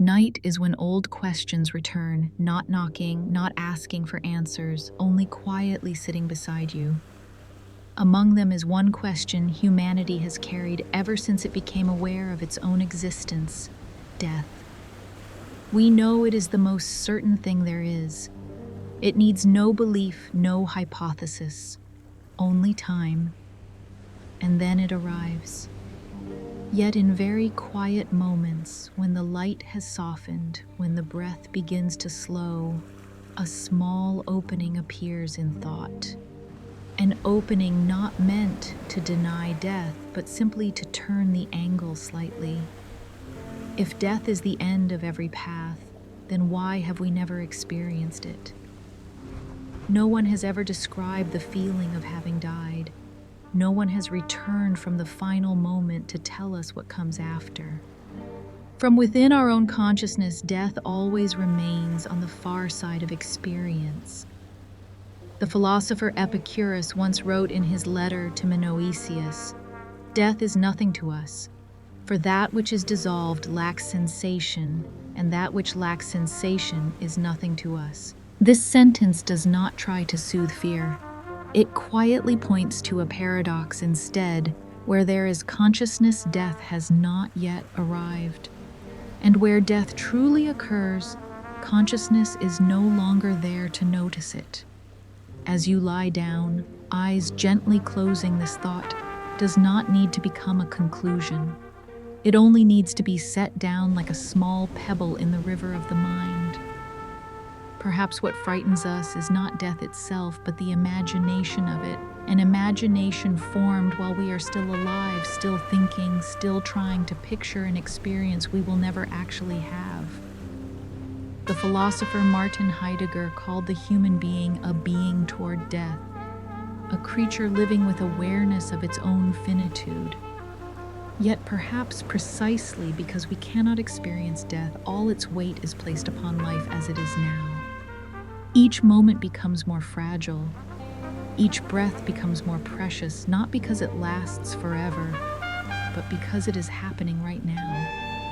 Night is when old questions return, not knocking, not asking for answers, only quietly sitting beside you. Among them is one question humanity has carried ever since it became aware of its own existence: death. We know it is the most certain thing there is. It needs no belief, no hypothesis, only time. And then it arrives. Yet in very quiet moments, when the light has softened, when the breath begins to slow, a small opening appears in thought. An opening not meant to deny death, but simply to turn the angle slightly. If death is the end of every path, then why have we never experienced it? No one has ever described the feeling of having died. No one has returned from the final moment to tell us what comes after. From within our own consciousness, death always remains on the far side of experience. The philosopher Epicurus once wrote in his letter to Menoetius, "Death is nothing to us, for that which is dissolved lacks sensation, and that which lacks sensation is nothing to us." This sentence does not try to soothe fear. It quietly points to a paradox instead. Where there is consciousness, death has not yet arrived. And where death truly occurs, consciousness is no longer there to notice it. As you lie down, eyes gently closing, this thought does not need to become a conclusion. It only needs to be set down like a small pebble in the river of the mind. Perhaps what frightens us is not death itself, but the imagination of it. An imagination formed while we are still alive, still thinking, still trying to picture an experience we will never actually have. The philosopher Martin Heidegger called the human being a being toward death, a creature living with awareness of its own finitude. Yet perhaps precisely because we cannot experience death, all its weight is placed upon life as it is now. Each moment becomes more fragile. Each breath becomes more precious, not because it lasts forever, but because it is happening right now.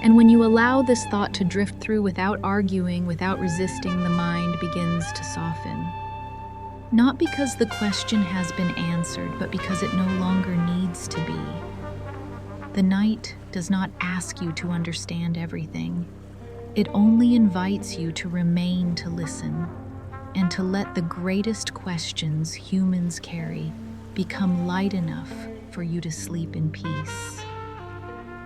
And when you allow this thought to drift through without arguing, without resisting, the mind begins to soften. Not because the question has been answered, but because it no longer needs to be. The night does not ask you to understand everything. It only invites you to remain, to listen, and to let the greatest questions humans carry become light enough for you to sleep in peace.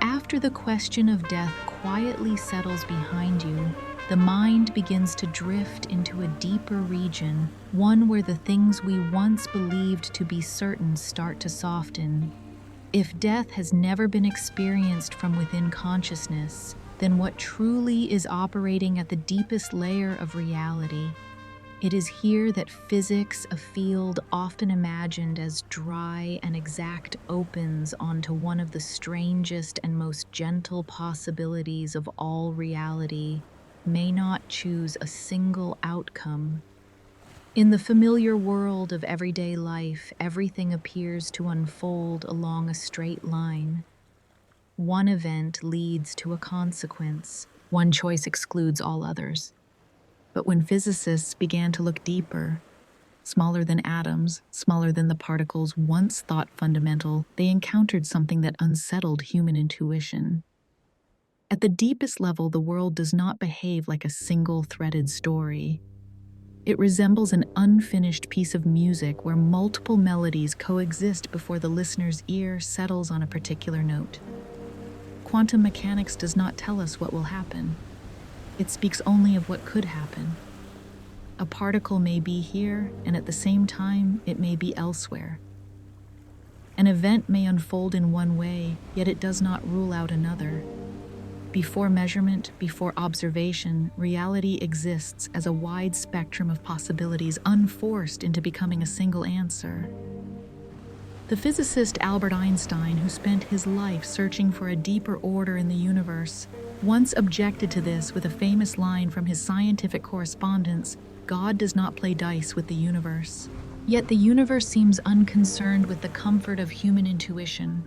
After the question of death quietly settles behind you, the mind begins to drift into a deeper region, one where the things we once believed to be certain start to soften. If death has never been experienced from within consciousness, then what truly is operating at the deepest layer of reality? It is here that physics, a field often imagined as dry and exact, opens onto one of the strangest and most gentle possibilities of all reality, may not choose a single outcome. In the familiar world of everyday life, everything appears to unfold along a straight line. One event leads to a consequence. One choice excludes all others. But when physicists began to look deeper, smaller than atoms, smaller than the particles once thought fundamental, they encountered something that unsettled human intuition. At the deepest level, the world does not behave like a single-threaded story. It resembles an unfinished piece of music where multiple melodies coexist before the listener's ear settles on a particular note. Quantum mechanics does not tell us what will happen. It speaks only of what could happen. A particle may be here, and at the same time, it may be elsewhere. An event may unfold in one way, yet it does not rule out another. Before measurement, before observation, reality exists as a wide spectrum of possibilities, unforced into becoming a single answer. The physicist Albert Einstein, who spent his life searching for a deeper order in the universe, once objected to this with a famous line from his scientific correspondence: "God does not play dice with the universe." Yet the universe seems unconcerned with the comfort of human intuition.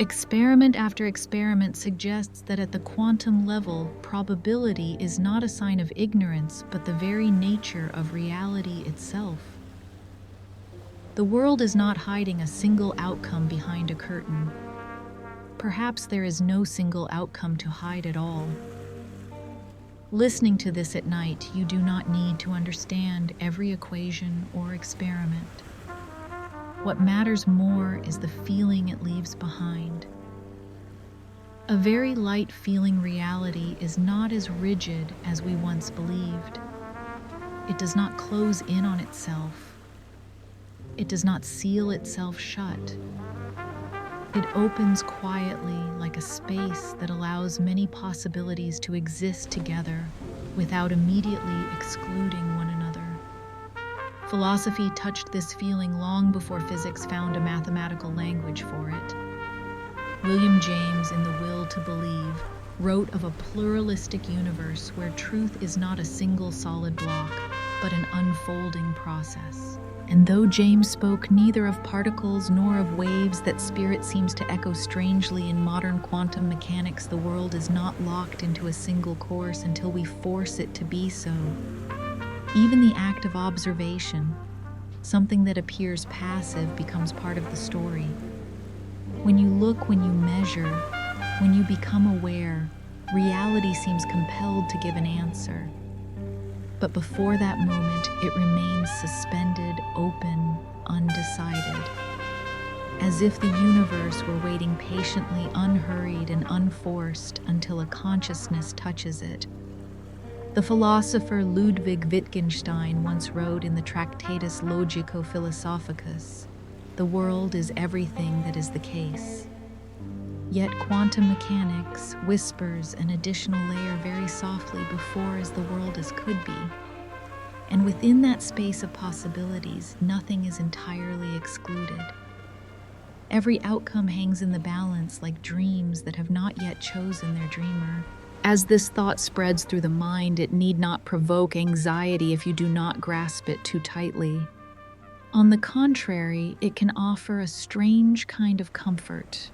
Experiment after experiment suggests that at the quantum level, probability is not a sign of ignorance, but the very nature of reality itself. The world is not hiding a single outcome behind a curtain. Perhaps there is no single outcome to hide at all. Listening to this at night, you do not need to understand every equation or experiment. What matters more is the feeling it leaves behind. A very light feeling reality is not as rigid as we once believed. It does not close in on itself. It does not seal itself shut. It opens quietly like a space that allows many possibilities to exist together without immediately excluding one another. Philosophy touched this feeling long before physics found a mathematical language for it. William James, in The Will to Believe, wrote of a pluralistic universe where truth is not a single solid block, but an unfolding process. And though James spoke neither of particles nor of waves, that spirit seems to echo strangely in modern quantum mechanics. The world is not locked into a single course until we force it to be so. Even the act of observation, something that appears passive, becomes part of the story. When you look, when you measure, when you become aware, reality seems compelled to give an answer. But before that moment, it remains suspended, open, undecided, as if the universe were waiting patiently, unhurried and unforced, until a consciousness touches it. The philosopher Ludwig Wittgenstein once wrote in the Tractatus Logico-Philosophicus, "The world is everything that is the case." Yet quantum mechanics whispers an additional layer very softly before as the world as could be. And within that space of possibilities, nothing is entirely excluded. Every outcome hangs in the balance like dreams that have not yet chosen their dreamer. As this thought spreads through the mind, it need not provoke anxiety if you do not grasp it too tightly. On the contrary, it can offer a strange kind of comfort.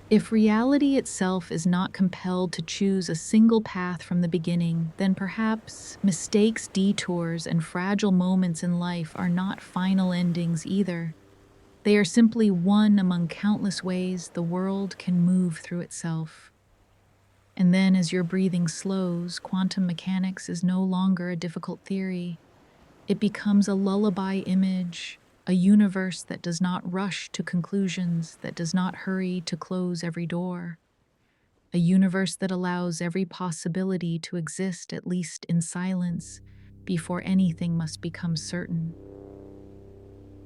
If reality itself is not compelled to choose a single path from the beginning, then perhaps mistakes, detours, and fragile moments in life are not final endings either. They are simply one among countless ways the world can move through itself. And then, as your breathing slows, quantum mechanics is no longer a difficult theory. It becomes a lullaby image, a universe that does not rush to conclusions, that does not hurry to close every door. A universe that allows every possibility to exist, at least in silence, before anything must become certain.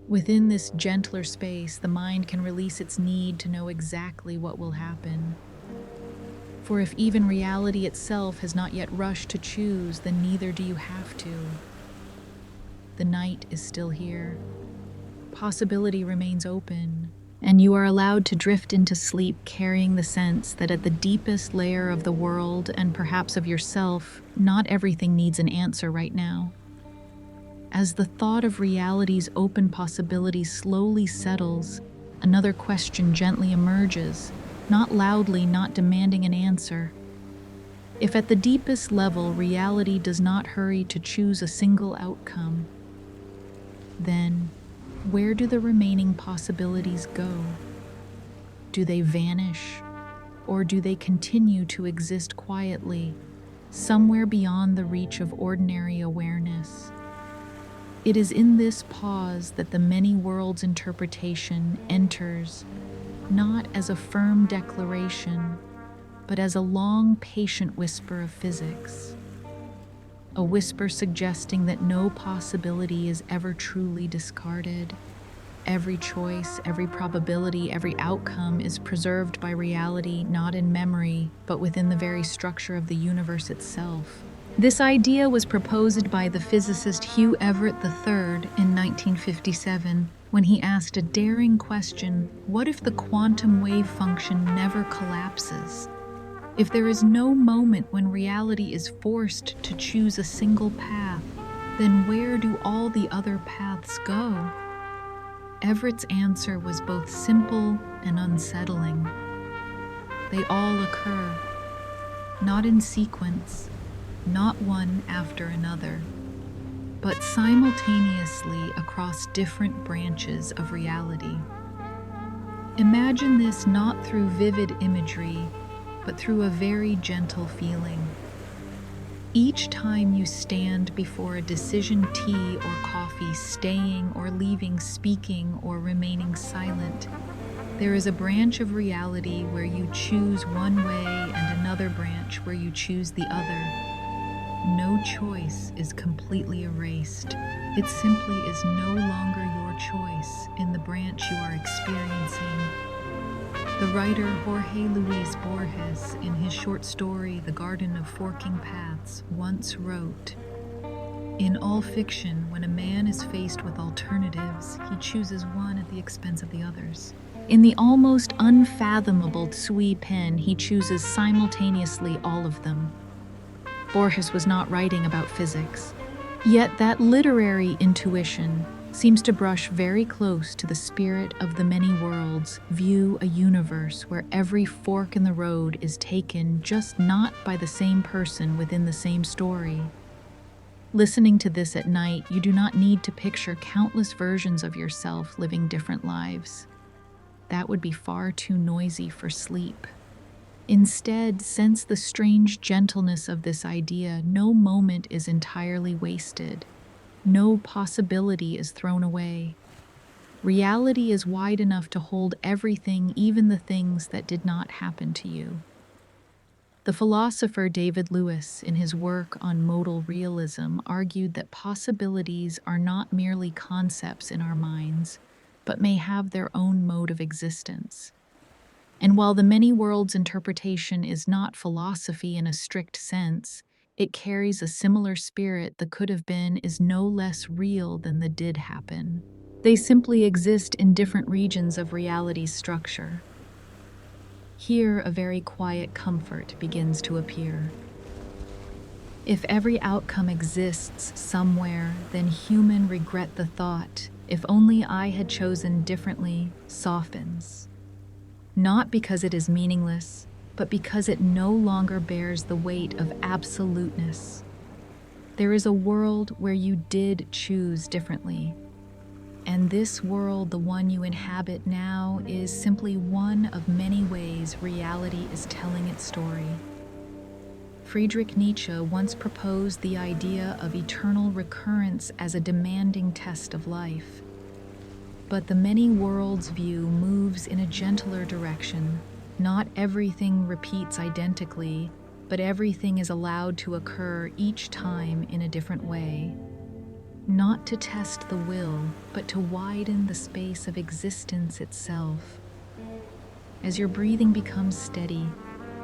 Within this gentler space, the mind can release its need to know exactly what will happen. For if even reality itself has not yet rushed to choose, then neither do you have to. The night is still here. Possibility remains open, and you are allowed to drift into sleep carrying the sense that at the deepest layer of the world, and perhaps of yourself, not everything needs an answer right now. As the thought of reality's open possibilities slowly settles, another question gently emerges, not loudly, not demanding an answer. If at the deepest level reality does not hurry to choose a single outcome, then where do the remaining possibilities go? Do they vanish, or do they continue to exist quietly, somewhere beyond the reach of ordinary awareness? It is in this pause that the many worlds interpretation enters, not as a firm declaration, but as a long, patient whisper of physics. A whisper suggesting that no possibility is ever truly discarded. Every choice, every probability, every outcome is preserved by reality, not in memory, but within the very structure of the universe itself. This idea was proposed by the physicist Hugh Everett III in 1957, when he asked a daring question: what if the quantum wave function never collapses? If there is no moment when reality is forced to choose a single path, then where do all the other paths go? Everett's answer was both simple and unsettling. They all occur, not in sequence, not one after another, but simultaneously across different branches of reality. Imagine this not through vivid imagery, but through a very gentle feeling. Each time you stand before a decision, tea or coffee, staying or leaving, speaking or remaining silent, there is a branch of reality where you choose one way and another branch where you choose the other. No choice is completely erased. It simply is no longer your choice in the branch you are experiencing. The writer Jorge Luis Borges, in his short story The Garden of Forking Paths, once wrote, "In all fiction, when a man is faced with alternatives, he chooses one at the expense of the others. In the almost unfathomable Tsui pen, he chooses simultaneously all of them." Borges was not writing about physics. Yet that literary intuition seems to brush very close to the spirit of the many worlds view, a universe where every fork in the road is taken just not by the same person within the same story. Listening to this at night, you do not need to picture countless versions of yourself living different lives. That would be far too noisy for sleep. Instead, sense the strange gentleness of this idea. No moment is entirely wasted. No possibility is thrown away. Reality is wide enough to hold everything, even the things that did not happen to you. The philosopher David Lewis, in his work on modal realism, argued that possibilities are not merely concepts in our minds, but may have their own mode of existence. And while the many worlds interpretation is not philosophy in a strict sense, it carries a similar spirit. The could have been is no less real than the did happen. They simply exist in different regions of reality's structure. Here, a very quiet comfort begins to appear. If every outcome exists somewhere, then human regret the thought, if only I had chosen differently, softens. Not because it is meaningless, but because it no longer bears the weight of absoluteness. There is a world where you did choose differently. And this world, the one you inhabit now, is simply one of many ways reality is telling its story. Friedrich Nietzsche once proposed the idea of eternal recurrence as a demanding test of life. But the many worlds view moves in a gentler direction. Not everything repeats identically, but everything is allowed to occur each time in a different way. Not to test the will, but to widen the space of existence itself. As your breathing becomes steady,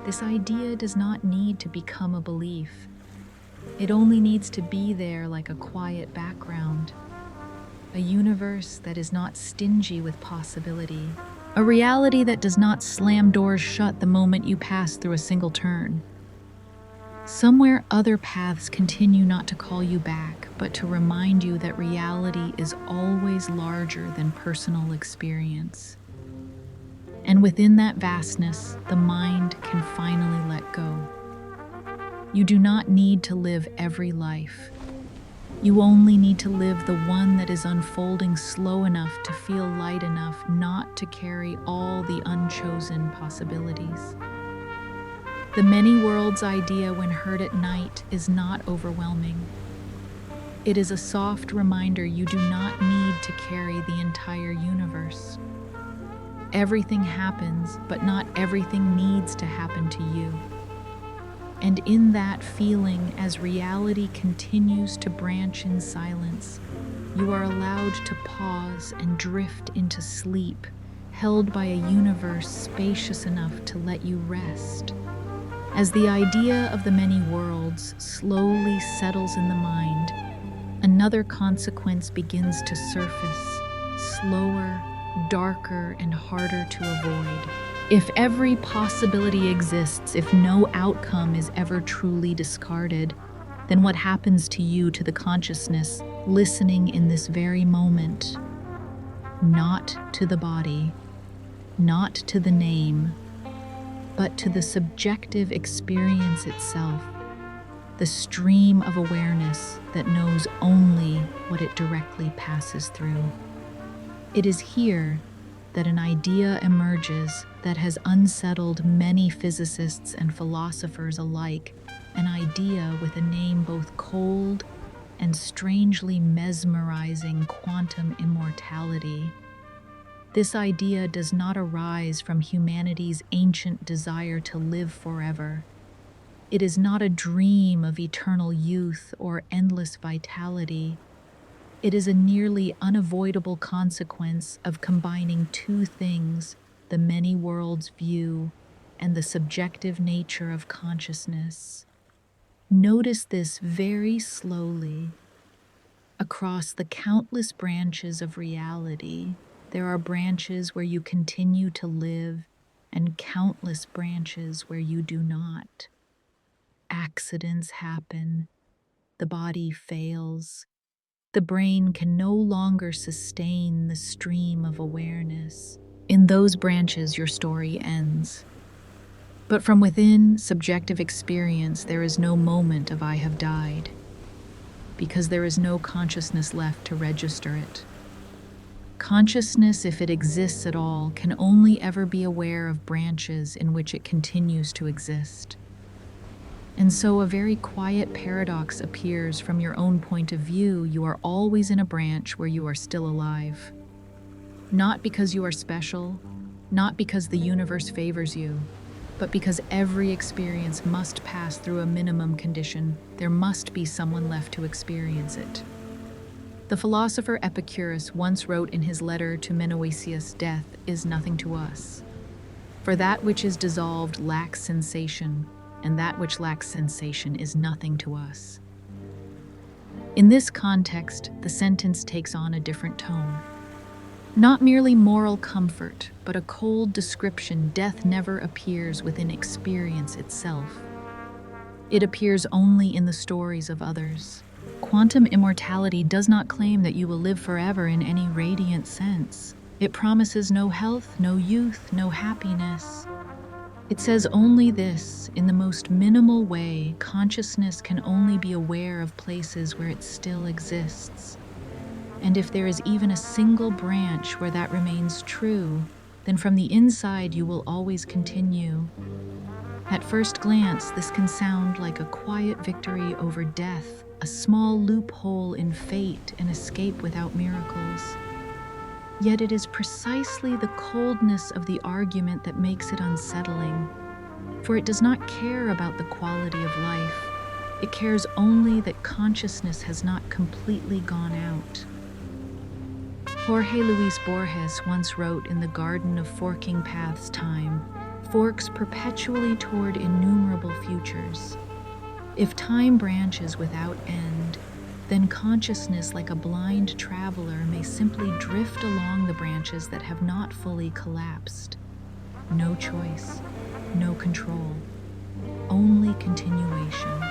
this idea does not need to become a belief. It only needs to be there like a quiet background. A universe that is not stingy with possibility. A reality that does not slam doors shut the moment you pass through a single turn. Somewhere other paths continue not to call you back, but to remind you that reality is always larger than personal experience. And within that vastness, the mind can finally let go. You do not need to live every life. You only need to live the one that is unfolding slow enough to feel light enough not to carry all the unchosen possibilities. The many worlds idea, when heard at night, is not overwhelming. It is a soft reminder you do not need to carry the entire universe. Everything happens, but not everything needs to happen to you. And in that feeling, as reality continues to branch in silence, you are allowed to pause and drift into sleep, held by a universe spacious enough to let you rest. As the idea of the many worlds slowly settles in the mind, another consequence begins to surface, slower, darker, and harder to avoid. If every possibility exists, if no outcome is ever truly discarded, then what happens to you, to the consciousness, listening in this very moment? not to the body, not to the name, but to the subjective experience itself, the stream of awareness that knows only what it directly passes through. It is here that an idea emerges that has unsettled many physicists and philosophers alike, an idea with a name both cold and strangely mesmerizing: quantum immortality. This idea does not arise from humanity's ancient desire to live forever. It is not a dream of eternal youth or endless vitality. It is a nearly unavoidable consequence of combining two things: the many worlds view and the subjective nature of consciousness. Notice this very slowly. Across the countless branches of reality, there are branches where you continue to live and countless branches where you do not. Accidents happen, the body fails, the brain can no longer sustain the stream of awareness. In those branches, your story ends. But from within subjective experience, there is no moment of "I have died," because there is no consciousness left to register it. Consciousness, if it exists at all, can only ever be aware of branches in which it continues to exist. And so a very quiet paradox appears from your own point of view. You are always in a branch where you are still alive. Not because you are special, not because the universe favors you, but because every experience must pass through a minimum condition. There must be someone left to experience it. The philosopher Epicurus once wrote in his letter to Menoetius, "Death is nothing to us. For that which is dissolved lacks sensation, and that which lacks sensation is nothing to us." In this context, the sentence takes on a different tone. Not merely moral comfort, but a cold description. Death never appears within experience itself. It appears only in the stories of others. Quantum immortality does not claim that you will live forever in any radiant sense. It promises no health, no youth, no happiness. It says only this: in the most minimal way, consciousness can only be aware of places where it still exists. And if there is even a single branch where that remains true, then from the inside you will always continue. At first glance, this can sound like a quiet victory over death, a small loophole in fate, an escape without miracles. Yet it is precisely the coldness of the argument that makes it unsettling, for it does not care about the quality of life. It cares only that consciousness has not completely gone out. Jorge Luis Borges once wrote in The Garden of Forking Paths: time forks perpetually toward innumerable futures. If time branches without end, then consciousness, like a blind traveler, may simply drift along the branches that have not fully collapsed. No choice, no control, only continuation.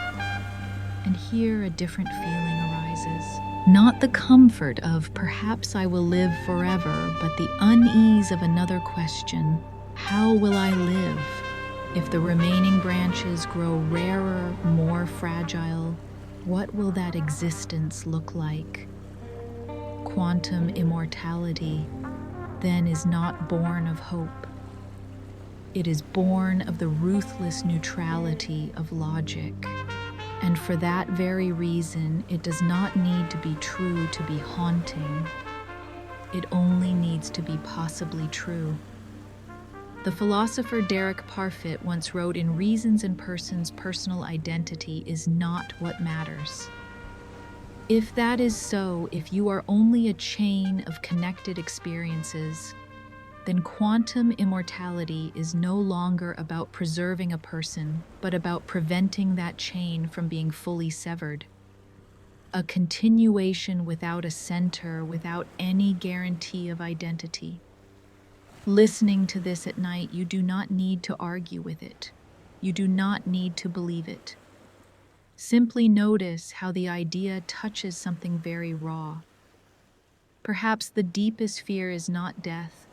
And here a different feeling arises. Not the comfort of "perhaps I will live forever," but the unease of another question: how will I live? If the remaining branches grow rarer, more fragile, what will that existence look like? Quantum immortality, then, is not born of hope. It is born of the ruthless neutrality of logic. And for that very reason, it does not need to be true to be haunting. It only needs to be possibly true. The philosopher Derek Parfit once wrote in Reasons and Persons, "Personal identity is not what matters." If that is so, if you are only a chain of connected experiences, then quantum immortality is no longer about preserving a person, but about preventing that chain from being fully severed. A continuation without a center, without any guarantee of identity. Listening to this at night, you do not need to argue with it. You do not need to believe it. Simply notice how the idea touches something very raw. Perhaps the deepest fear is not death,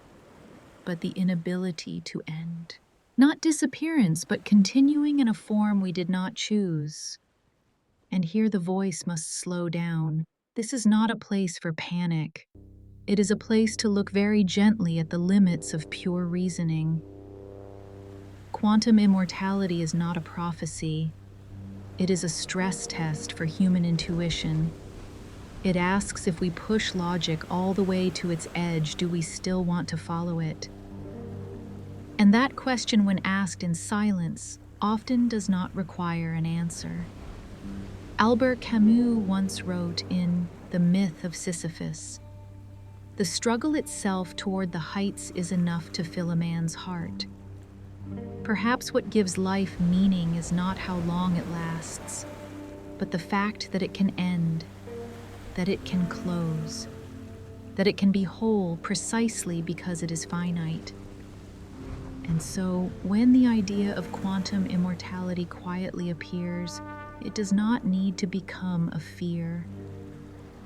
but the inability to end. Not disappearance, but continuing in a form we did not choose. And here the voice must slow down. This is not a place for panic. It is a place to look very gently at the limits of pure reasoning. Quantum immortality is not a prophecy. It is a stress test for human intuition. It asks, if we push logic all the way to its edge, do we still want to follow it? And that question, when asked in silence, often does not require an answer. Albert Camus once wrote in The Myth of Sisyphus, "The struggle itself toward the heights is enough to fill a man's heart." Perhaps what gives life meaning is not how long it lasts, but the fact that it can end, that it can close, that it can be whole precisely because it is finite. And so, when the idea of quantum immortality quietly appears, it does not need to become a fear.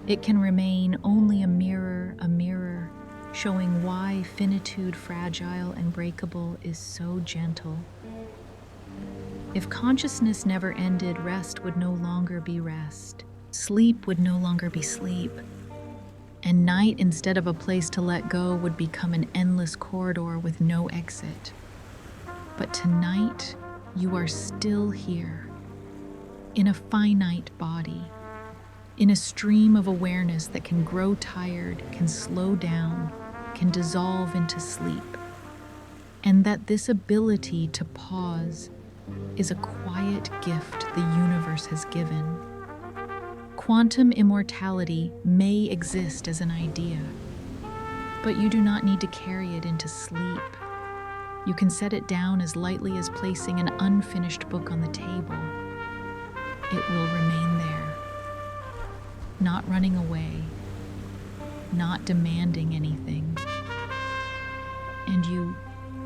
It can remain only a mirror, showing why finitude, fragile and breakable, is so gentle. If consciousness never ended, rest would no longer be rest. Sleep would no longer be sleep. And night, instead of a place to let go, would become an endless corridor with no exit. But tonight, you are still here, in a finite body, in a stream of awareness that can grow tired, can slow down, can dissolve into sleep. And that this ability to pause is a quiet gift the universe has given. Quantum immortality may exist as an idea, but you do not need to carry it into sleep. You can set it down as lightly as placing an unfinished book on the table. It will remain there, not running away, not demanding anything. And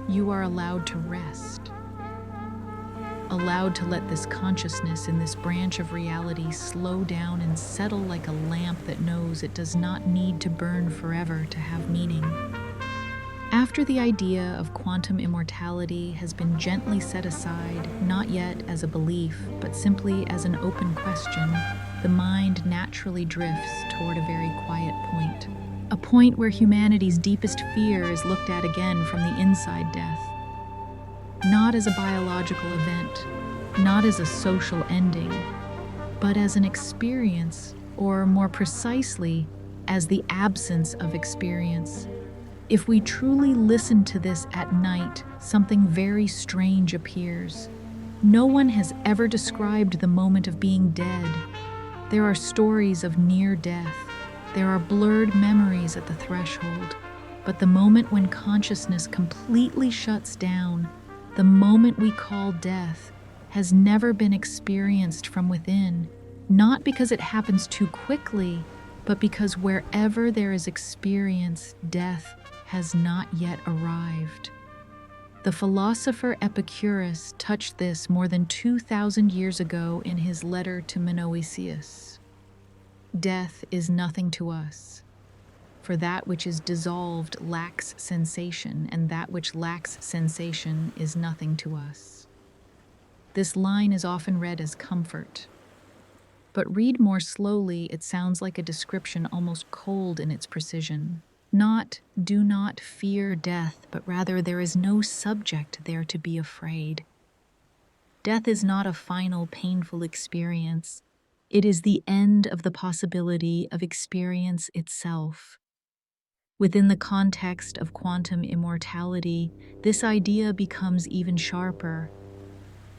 you are allowed to rest, allowed to let this consciousness in this branch of reality slow down and settle like a lamp that knows it does not need to burn forever to have meaning. After the idea of quantum immortality has been gently set aside, not yet as a belief, but simply as an open question, the mind naturally drifts toward a very quiet point. A point where humanity's deepest fear is looked at again from the inside death. Not as a biological event, not as a social ending, but as an experience, or more precisely, as the absence of experience. If we truly listen to this at night, something very strange appears. No one has ever described the moment of being dead. There are stories of near death. There are blurred memories at the threshold. But the moment when consciousness completely shuts down, the moment we call death, has never been experienced from within, not because it happens too quickly, but because wherever there is experience, death has not yet arrived. The philosopher Epicurus touched this more than 2,000 years ago in his letter to Menoetius. Death is nothing to us, for that which is dissolved lacks sensation, and that which lacks sensation is nothing to us. This line is often read as comfort, but read more slowly, it sounds like a description almost cold in its precision. Not, do not fear death, but rather there is no subject there to be afraid. Death is not a final, painful experience. It is the end of the possibility of experience itself. Within the context of quantum immortality, this idea becomes even sharper.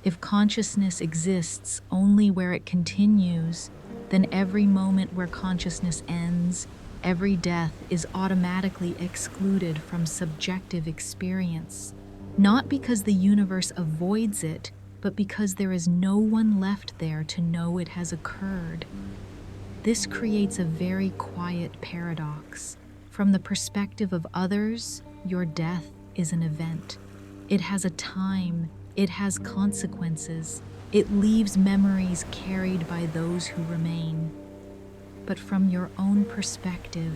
If consciousness exists only where it continues, then every moment where consciousness ends, every death is automatically excluded from subjective experience, not because the universe avoids it, but because there is no one left there to know it has occurred. This creates a very quiet paradox. From the perspective of others, your death is an event. It has a time, it has consequences, it leaves memories carried by those who remain. but from your own perspective,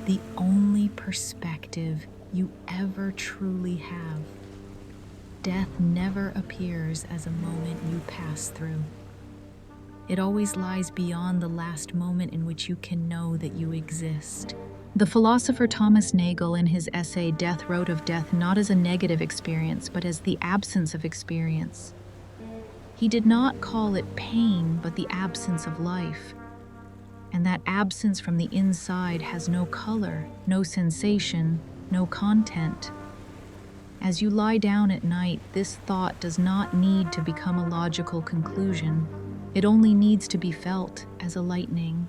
the only perspective you ever truly have. Death never appears as a moment you pass through. It always lies beyond the last moment in which you can know that you exist. The philosopher Thomas Nagel, in his essay Death, wrote of death not as a negative experience, but as the absence of experience. He did not call it pain, but the absence of life. And that absence from the inside has no color, no sensation, no content. As you lie down at night, this thought does not need to become a logical conclusion. It only needs to be felt as a lightning.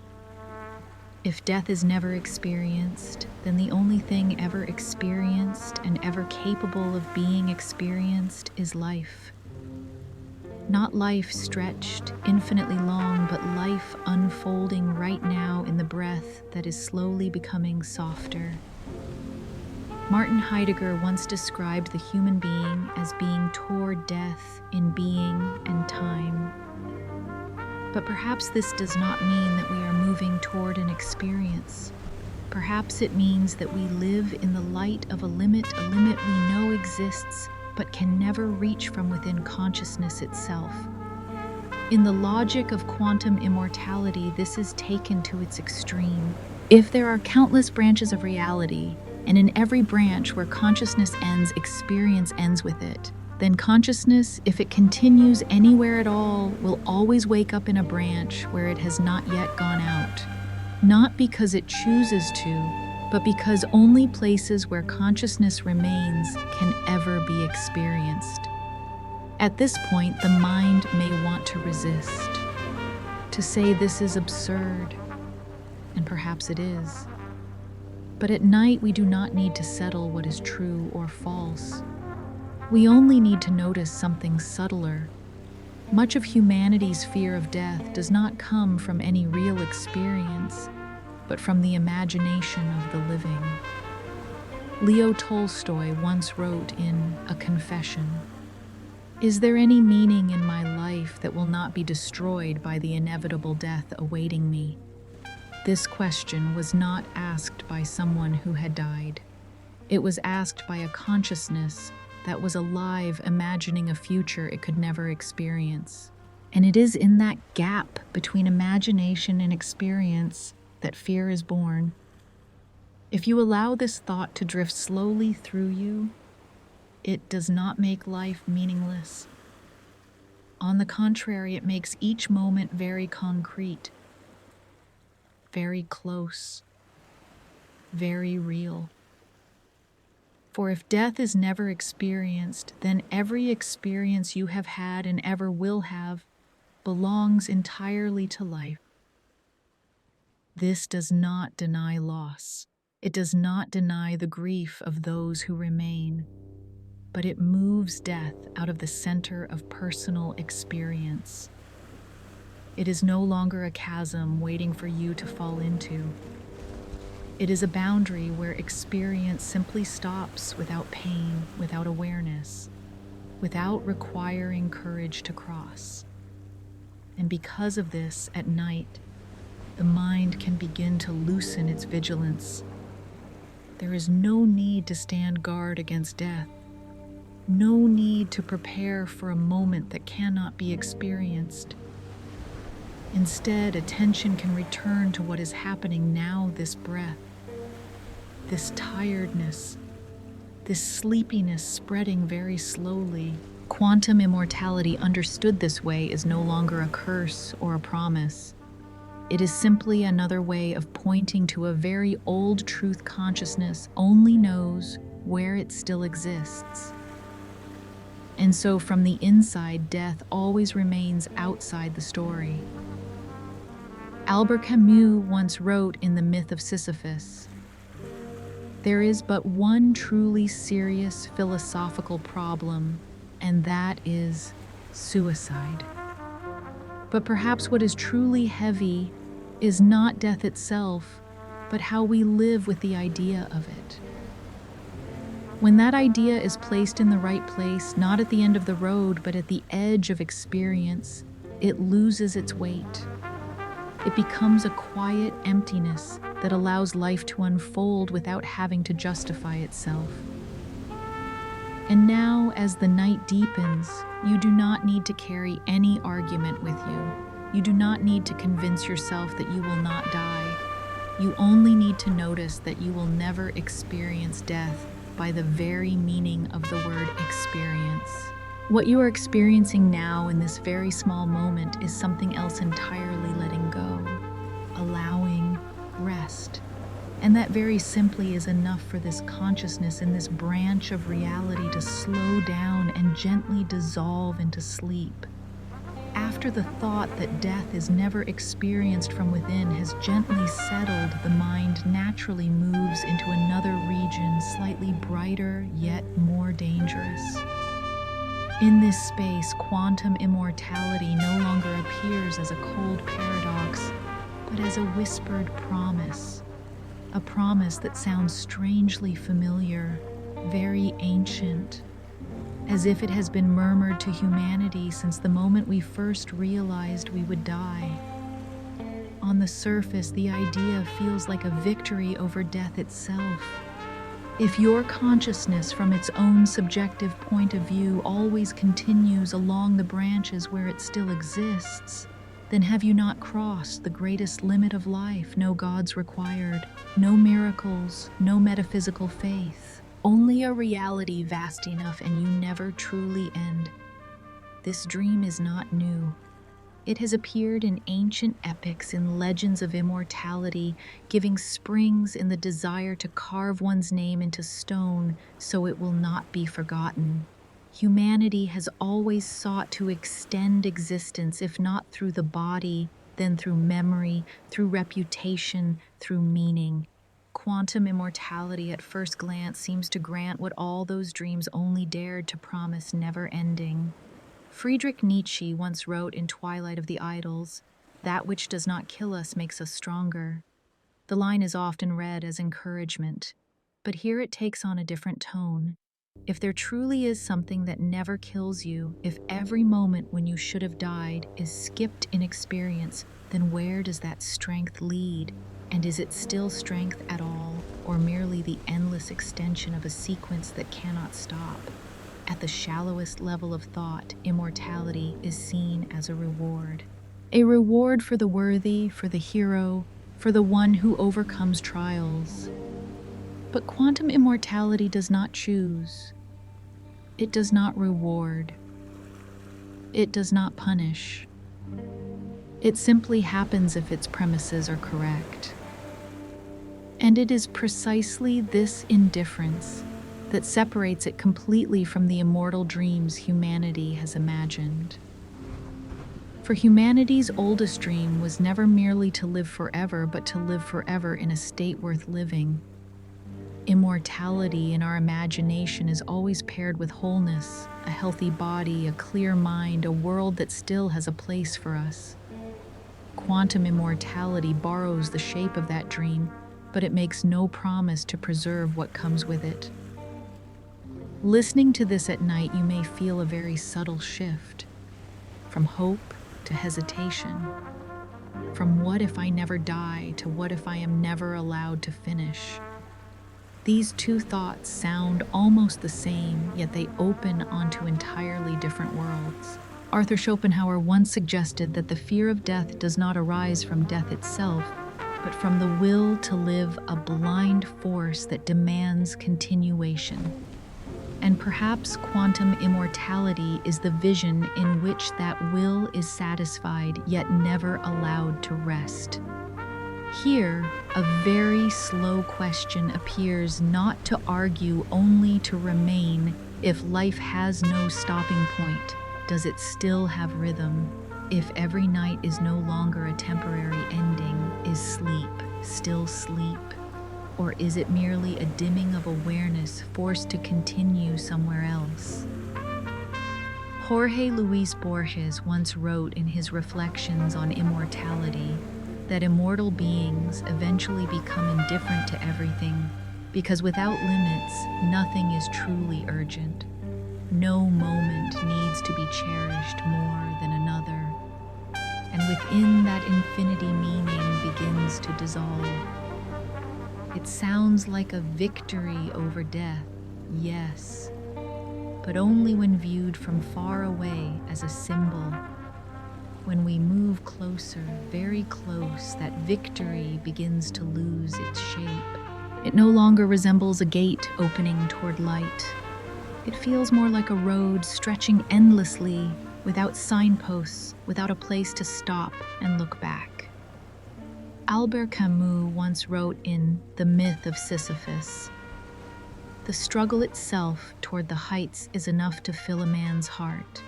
If death is never experienced, then the only thing ever experienced and ever capable of being experienced is life. Not life stretched infinitely long, but life unfolding right now in the breath that is slowly becoming softer. Martin Heidegger once described the human being as being toward death in being and time. But perhaps this does not mean that we are moving toward an experience. Perhaps it means that we live in the light of a limit we know exists, but can never reach from within consciousness itself. In the logic of quantum immortality, this is taken to its extreme. If there are countless branches of reality, and in every branch where consciousness ends, experience ends with it, then consciousness, if it continues anywhere at all, will always wake up in a branch where it has not yet gone out. Not because it chooses to, but because only places where consciousness remains can ever be experienced. At this point, the mind may want to resist, to say this is absurd, and perhaps it is. But at night, we do not need to settle what is true or false. We only need to notice something subtler. Much of humanity's fear of death does not come from any real experience, but from the imagination of the living. Leo Tolstoy once wrote in A Confession, "Is there any meaning in my life that will not be destroyed by the inevitable death awaiting me?" This question was not asked by someone who had died. It was asked by a consciousness that was alive, imagining a future it could never experience. And it is in that gap between imagination and experience that fear is born. If you allow this thought to drift slowly through you, it does not make life meaningless. On the contrary, it makes each moment very concrete, very close, very real. For if death is never experienced, then every experience you have had and ever will have belongs entirely to life. This does not deny loss. It does not deny the grief of those who remain, but it moves death out of the center of personal experience. It is no longer a chasm waiting for you to fall into. It is a boundary where experience simply stops without pain, without awareness, without requiring courage to cross. And because of this, at night, the mind can begin to loosen its vigilance. There is no need to stand guard against death, no need to prepare for a moment that cannot be experienced. Instead, attention can return to what is happening now, this breath, this tiredness, this sleepiness spreading very slowly. Quantum immortality, understood this way, is no longer a curse or a promise. It is simply another way of pointing to a very old truth consciousness only knows where it still exists. And so from the inside, death always remains outside the story. Albert Camus once wrote in The Myth of Sisyphus, "There is but one truly serious philosophical problem, and that is suicide." But perhaps what is truly heavy is not death itself, but how we live with the idea of it. When that idea is placed in the right place, not at the end of the road, but at the edge of experience, it loses its weight. It becomes a quiet emptiness that allows life to unfold without having to justify itself. And now, as the night deepens, you do not need to carry any argument with you. You do not need to convince yourself that you will not die. You only need to notice that you will never experience death by the very meaning of the word experience. What you are experiencing now in this very small moment is something else entirely letting go, allowing rest. And that very simply is enough for this consciousness in this branch of reality to slow down and gently dissolve into sleep. After the thought that death is never experienced from within has gently settled, the mind naturally moves into another region, slightly brighter yet more dangerous. In this space, quantum immortality no longer appears as a cold paradox, but as a whispered promise. A promise that sounds strangely familiar, very ancient, as if it has been murmured to humanity since the moment we first realized we would die. On the surface, the idea feels like a victory over death itself. If your consciousness, from its own subjective point of view, always continues along the branches where it still exists, then have you not crossed the greatest limit of life? No gods required, no miracles, no metaphysical faith. Only a reality vast enough and you never truly end. This dream is not new. It has appeared in ancient epics, in legends of immortality, giving springs in the desire to carve one's name into stone so it will not be forgotten. Humanity has always sought to extend existence, if not through the body, then through memory, through reputation, through meaning. Quantum immortality at first glance seems to grant what all those dreams only dared to promise, never ending. Friedrich Nietzsche once wrote in Twilight of the Idols, "That which does not kill us makes us stronger." The line is often read as encouragement, but here it takes on a different tone. If there truly is something that never kills you, if every moment when you should have died is skipped in experience, then where does that strength lead? And is it still strength at all, or merely the endless extension of a sequence that cannot stop? At the shallowest level of thought, immortality is seen as a reward. A reward for the worthy, for the hero, for the one who overcomes trials. But quantum immortality does not choose. It does not reward. It does not punish. It simply happens if its premises are correct. And it is precisely this indifference that separates it completely from the immortal dreams humanity has imagined. For humanity's oldest dream was never merely to live forever, but to live forever in a state worth living. Immortality in our imagination is always paired with wholeness, a healthy body, a clear mind, a world that still has a place for us. Quantum immortality borrows the shape of that dream, but it makes no promise to preserve what comes with it. Listening to this at night, you may feel a very subtle shift, from hope to hesitation, from what if I never die to what if I am never allowed to finish. These two thoughts sound almost the same, yet they open onto entirely different worlds. Arthur Schopenhauer once suggested that the fear of death does not arise from death itself, but from the will to live, a blind force that demands continuation. And perhaps quantum immortality is the vision in which that will is satisfied yet never allowed to rest. Here, a very slow question appears, not to argue, only to remain. If life has no stopping point, does it still have rhythm? If every night is no longer a temporary ending, is sleep still sleep? Or is it merely a dimming of awareness forced to continue somewhere else? Jorge Luis Borges once wrote in his Reflections on Immortality that immortal beings eventually become indifferent to everything, because without limits, nothing is truly urgent. No moment needs to be cherished more than another. And and within that infinity meaning begins to dissolve. It sounds like a victory over death, yes, but only when viewed from far away as a symbol. When we move closer, very close, that victory begins to lose its shape. It no longer resembles a gate opening toward light. It feels more like a road stretching endlessly, without signposts, without a place to stop and look back. Albert Camus once wrote in The Myth of Sisyphus, "The struggle itself toward the heights is enough to fill a man's heart.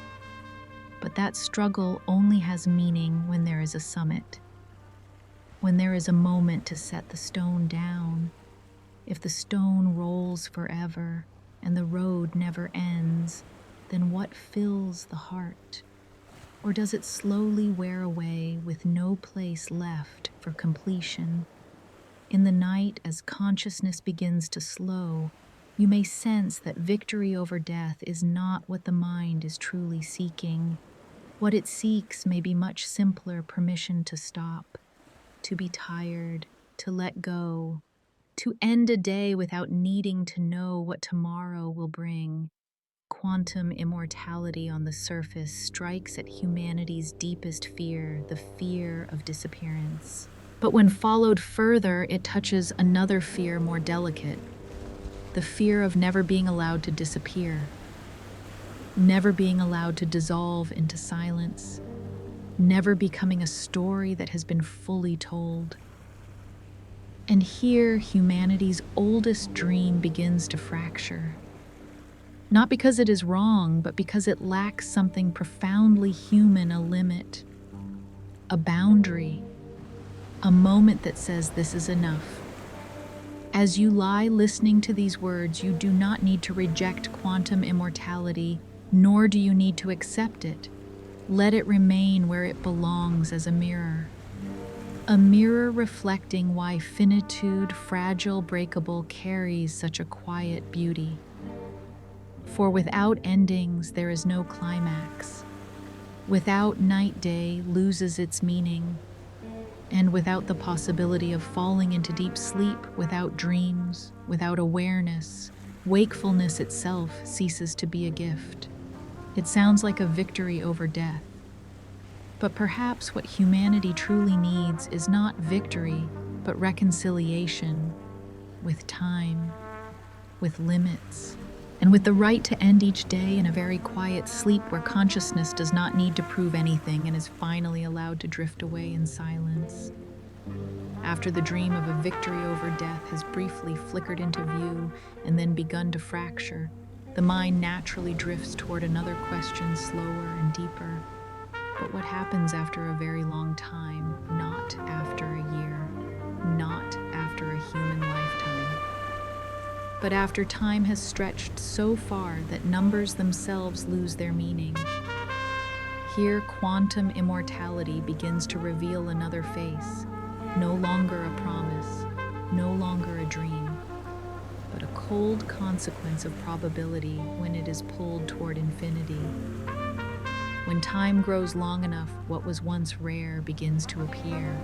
But that struggle only has meaning when there is a summit, when there is a moment to set the stone down. If the stone rolls forever and the road never ends, then what fills the heart? Or does it slowly wear away with no place left for completion? In the night, as consciousness begins to slow, you may sense that victory over death is not what the mind is truly seeking. What it seeks may be much simpler permission to stop, to be tired, to let go, to end a day without needing to know what tomorrow will bring. Quantum immortality on the surface strikes at humanity's deepest fear, the fear of disappearance. But when followed further, it touches another fear more delicate, the fear of never being allowed to disappear, never being allowed to dissolve into silence, never becoming a story that has been fully told. And here, humanity's oldest dream begins to fracture. Not because it is wrong, but because it lacks something profoundly human, a limit, a boundary, a moment that says this is enough. As you lie listening to these words, you do not need to reject quantum immortality, nor do you need to accept it. Let it remain where it belongs as a mirror. A mirror reflecting why finitude, fragile, breakable, carries such a quiet beauty. For without endings, there is no climax. Without night, day loses its meaning. And without the possibility of falling into deep sleep, without dreams, without awareness, wakefulness itself ceases to be a gift. It sounds like a victory over death. But perhaps what humanity truly needs is not victory, but reconciliation with time, with limits, and with the right to end each day in a very quiet sleep where consciousness does not need to prove anything and is finally allowed to drift away in silence. After the dream of a victory over death has briefly flickered into view and then begun to fracture, the mind naturally drifts toward another question, slower and deeper. But what happens after a very long time, not after a year, not after a human lifetime, but after time has stretched so far that numbers themselves lose their meaning? Here, quantum immortality begins to reveal another face, no longer a promise, no longer a dream, but a cold consequence of probability when it is pulled toward infinity. When time grows long enough, what was once rare begins to appear.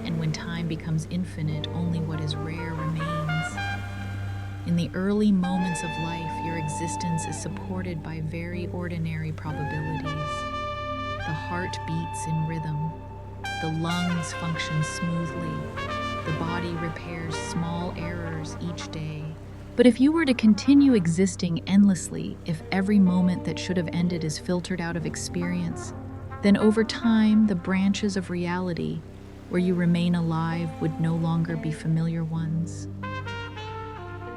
And when time becomes infinite, only what is rare remains. In the early moments of life, your existence is supported by very ordinary probabilities. The heart beats in rhythm. The lungs function smoothly. The body repairs small errors each day. But if you were to continue existing endlessly, if every moment that should have ended is filtered out of experience, then over time, the branches of reality, where you remain alive, would no longer be familiar ones.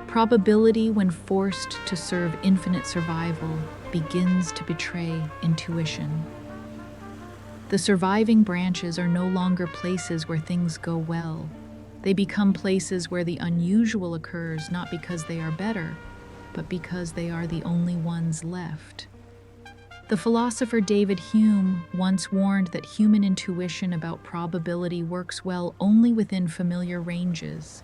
Probability, when forced to serve infinite survival, begins to betray intuition. The surviving branches are no longer places where things go well. They become places where the unusual occurs not because they are better, but because they are the only ones left. The philosopher David Hume once warned that human intuition about probability works well only within familiar ranges.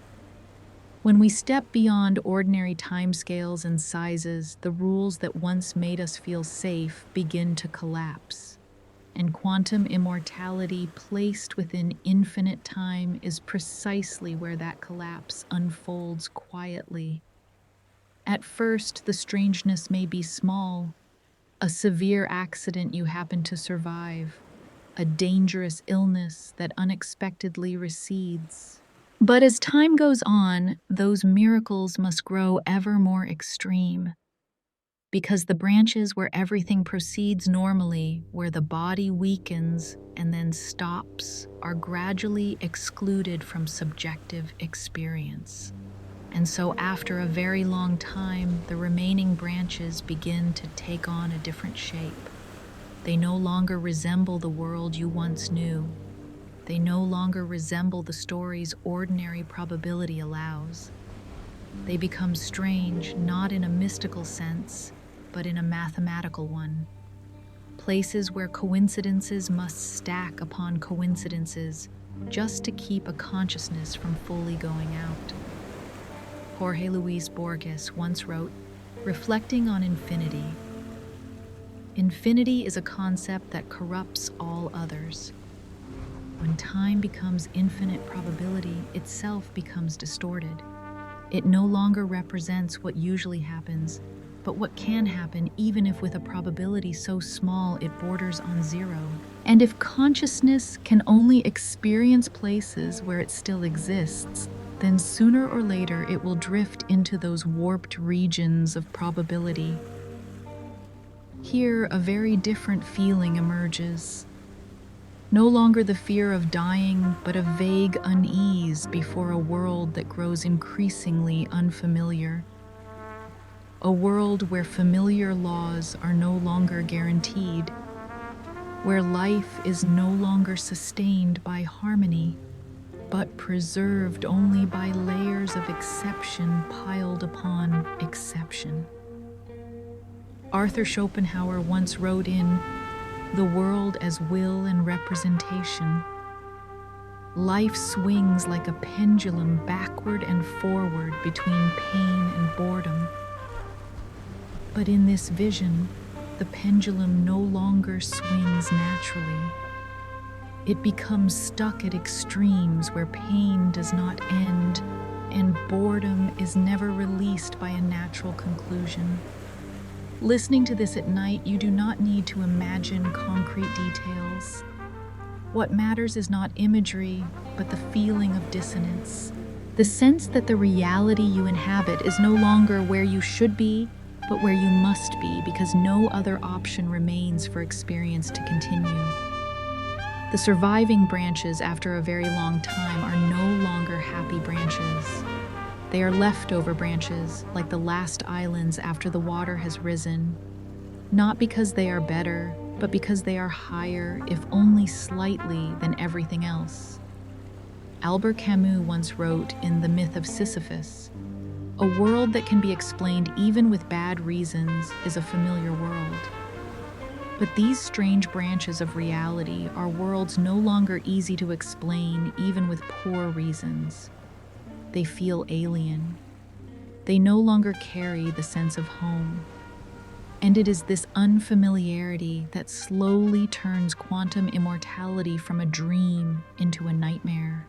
When we step beyond ordinary timescales and sizes, the rules that once made us feel safe begin to collapse. And quantum immortality placed within infinite time is precisely where that collapse unfolds quietly. At first, the strangeness may be small, a severe accident you happen to survive, a dangerous illness that unexpectedly recedes. But as time goes on, those miracles must grow ever more extreme, because the branches where everything proceeds normally, where the body weakens and then stops, are gradually excluded from subjective experience. And so after a very long time, the remaining branches begin to take on a different shape. They no longer resemble the world you once knew. They no longer resemble the stories ordinary probability allows. They become strange, not in a mystical sense, but in a mathematical one. Places where coincidences must stack upon coincidences just to keep a consciousness from fully going out. Jorge Luis Borges once wrote, reflecting on infinity, "Infinity is a concept that corrupts all others. When time becomes infinite probability, itself becomes distorted. It no longer represents what usually happens, but what can happen even if with a probability so small it borders on zero. And if consciousness can only experience places where it still exists, then sooner or later it will drift into those warped regions of probability. Here, a very different feeling emerges. No longer the fear of dying, but a vague unease before a world that grows increasingly unfamiliar. A world where familiar laws are no longer guaranteed, where life is no longer sustained by harmony, but preserved only by layers of exception piled upon exception. Arthur Schopenhauer once wrote in The World as Will and Representation, life swings like a pendulum backward and forward between pain and boredom. But in this vision, the pendulum no longer swings naturally. It becomes stuck at extremes where pain does not end and boredom is never released by a natural conclusion. Listening to this at night, you do not need to imagine concrete details. What matters is not imagery, but the feeling of dissonance. The sense that the reality you inhabit is no longer where you should be, but where you must be, because no other option remains for experience to continue. The surviving branches after a very long time are no longer happy branches. They are leftover branches, like the last islands after the water has risen, not because they are better, but because they are higher, if only slightly, than everything else. Albert Camus once wrote in The Myth of Sisyphus, "A world that can be explained even with bad reasons is a familiar world." But these strange branches of reality are worlds no longer easy to explain even with poor reasons. They feel alien. They no longer carry the sense of home. And it is this unfamiliarity that slowly turns quantum immortality from a dream into a nightmare.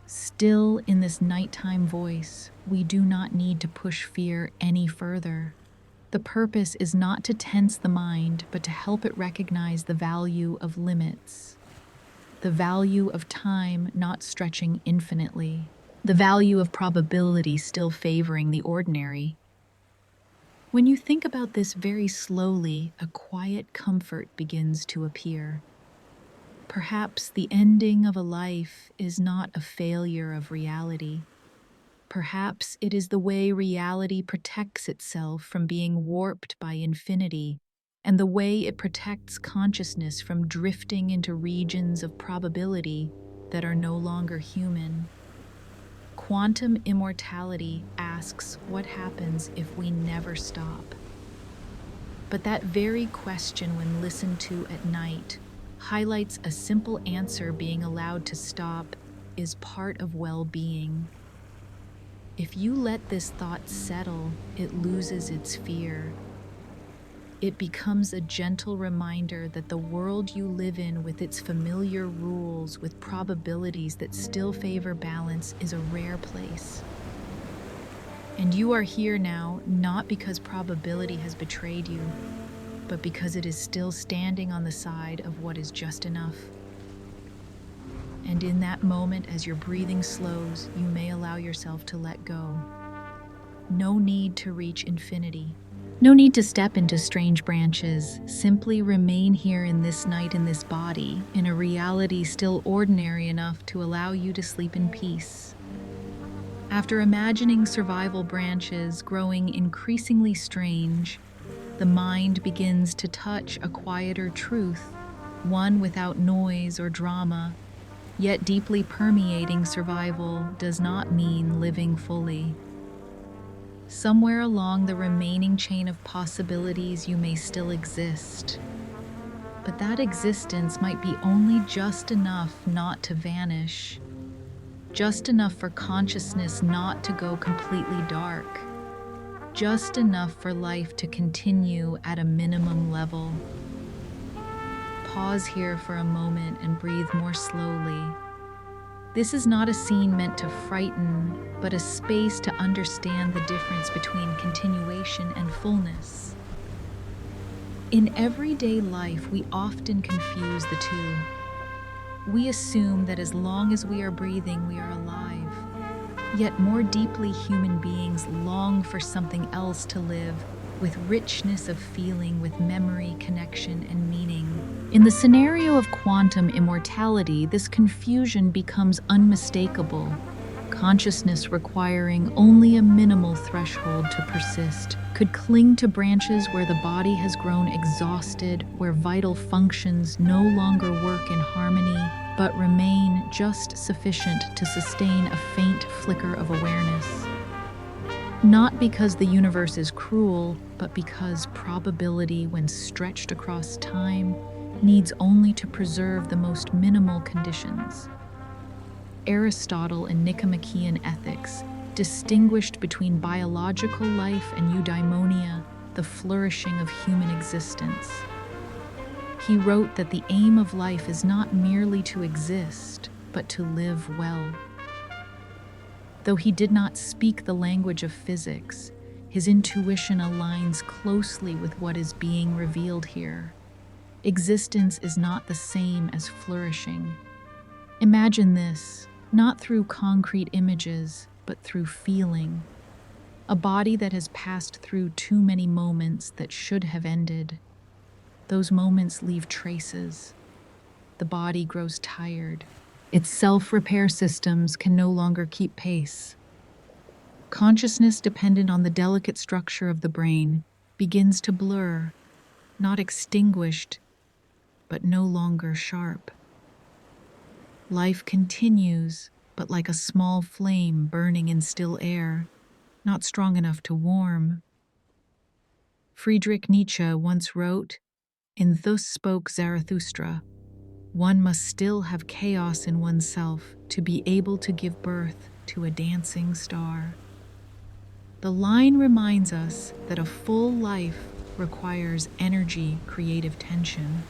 Still, in this nighttime voice, we do not need to push fear any further. The purpose is not to tense the mind, but to help it recognize the value of limits, the value of time not stretching infinitely, the value of probability still favoring the ordinary. When you think about this very slowly, a quiet comfort begins to appear. Perhaps the ending of a life is not a failure of reality. Perhaps it is the way reality protects itself from being warped by infinity, and the way it protects consciousness from drifting into regions of probability that are no longer human. Quantum immortality asks what happens if we never stop. But that very question, when listened to at night, highlights a simple answer: being allowed to stop is part of well-being. If you let this thought settle, it loses its fear. It becomes a gentle reminder that the world you live in, with its familiar rules, with probabilities that still favor balance, is a rare place. And you are here now, not because probability has betrayed you, but because it is still standing on the side of what is just enough. And in that moment, as your breathing slows, you may allow yourself to let go. No need to reach infinity. No need to step into strange branches. Simply remain here in this night, in this body, in a reality still ordinary enough to allow you to sleep in peace. After imagining survival branches growing increasingly strange, the mind begins to touch a quieter truth, one without noise or drama. Yet deeply permeating survival does not mean living fully. Somewhere along the remaining chain of possibilities, you may still exist. But that existence might be only just enough not to vanish, just enough for consciousness not to go completely dark, just enough for life to continue at a minimum level. Pause here for a moment and breathe more slowly. This is not a scene meant to frighten, but a space to understand the difference between continuation and fullness. In everyday life, we often confuse the two. We assume that as long as we are breathing, we are alive. Yet more deeply, human beings long for something else to live, with richness of feeling, with memory, connection, and meaning. In the scenario of quantum immortality, this confusion becomes unmistakable, consciousness requiring only a minimal threshold to persist, could cling to branches where the body has grown exhausted, where vital functions no longer work in harmony, but remain just sufficient to sustain a faint flicker of awareness. Not because the universe is cruel, but because probability, when stretched across time, needs only to preserve the most minimal conditions. Aristotle in Nicomachean Ethics distinguished between biological life and eudaimonia, the flourishing of human existence. He wrote that the aim of life is not merely to exist, but to live well. Though he did not speak the language of physics, his intuition aligns closely with what is being revealed here. Existence is not the same as flourishing. Imagine this, not through concrete images, but through feeling. A body that has passed through too many moments that should have ended. Those moments leave traces. The body grows tired. Its self-repair systems can no longer keep pace. Consciousness, dependent on the delicate structure of the brain, begins to blur, not extinguished, but no longer sharp. Life continues, but like a small flame burning in still air, not strong enough to warm. Friedrich Nietzsche once wrote, "In Thus spoke Zarathustra, one must still have chaos in oneself to be able to give birth to a dancing star." The line reminds us that a full life requires energy, creative tension.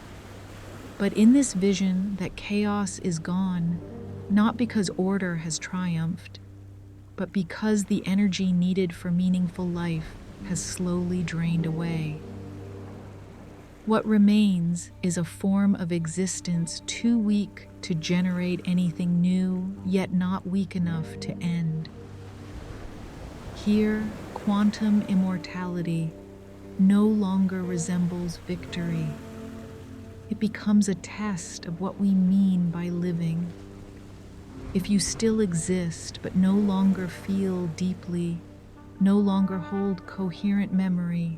But in this vision, that chaos is gone, not because order has triumphed, but because the energy needed for meaningful life has slowly drained away. What remains is a form of existence too weak to generate anything new, yet not weak enough to end. Here, quantum immortality no longer resembles victory. It becomes a test of what we mean by living. If you still exist but no longer feel deeply, no longer hold coherent memory,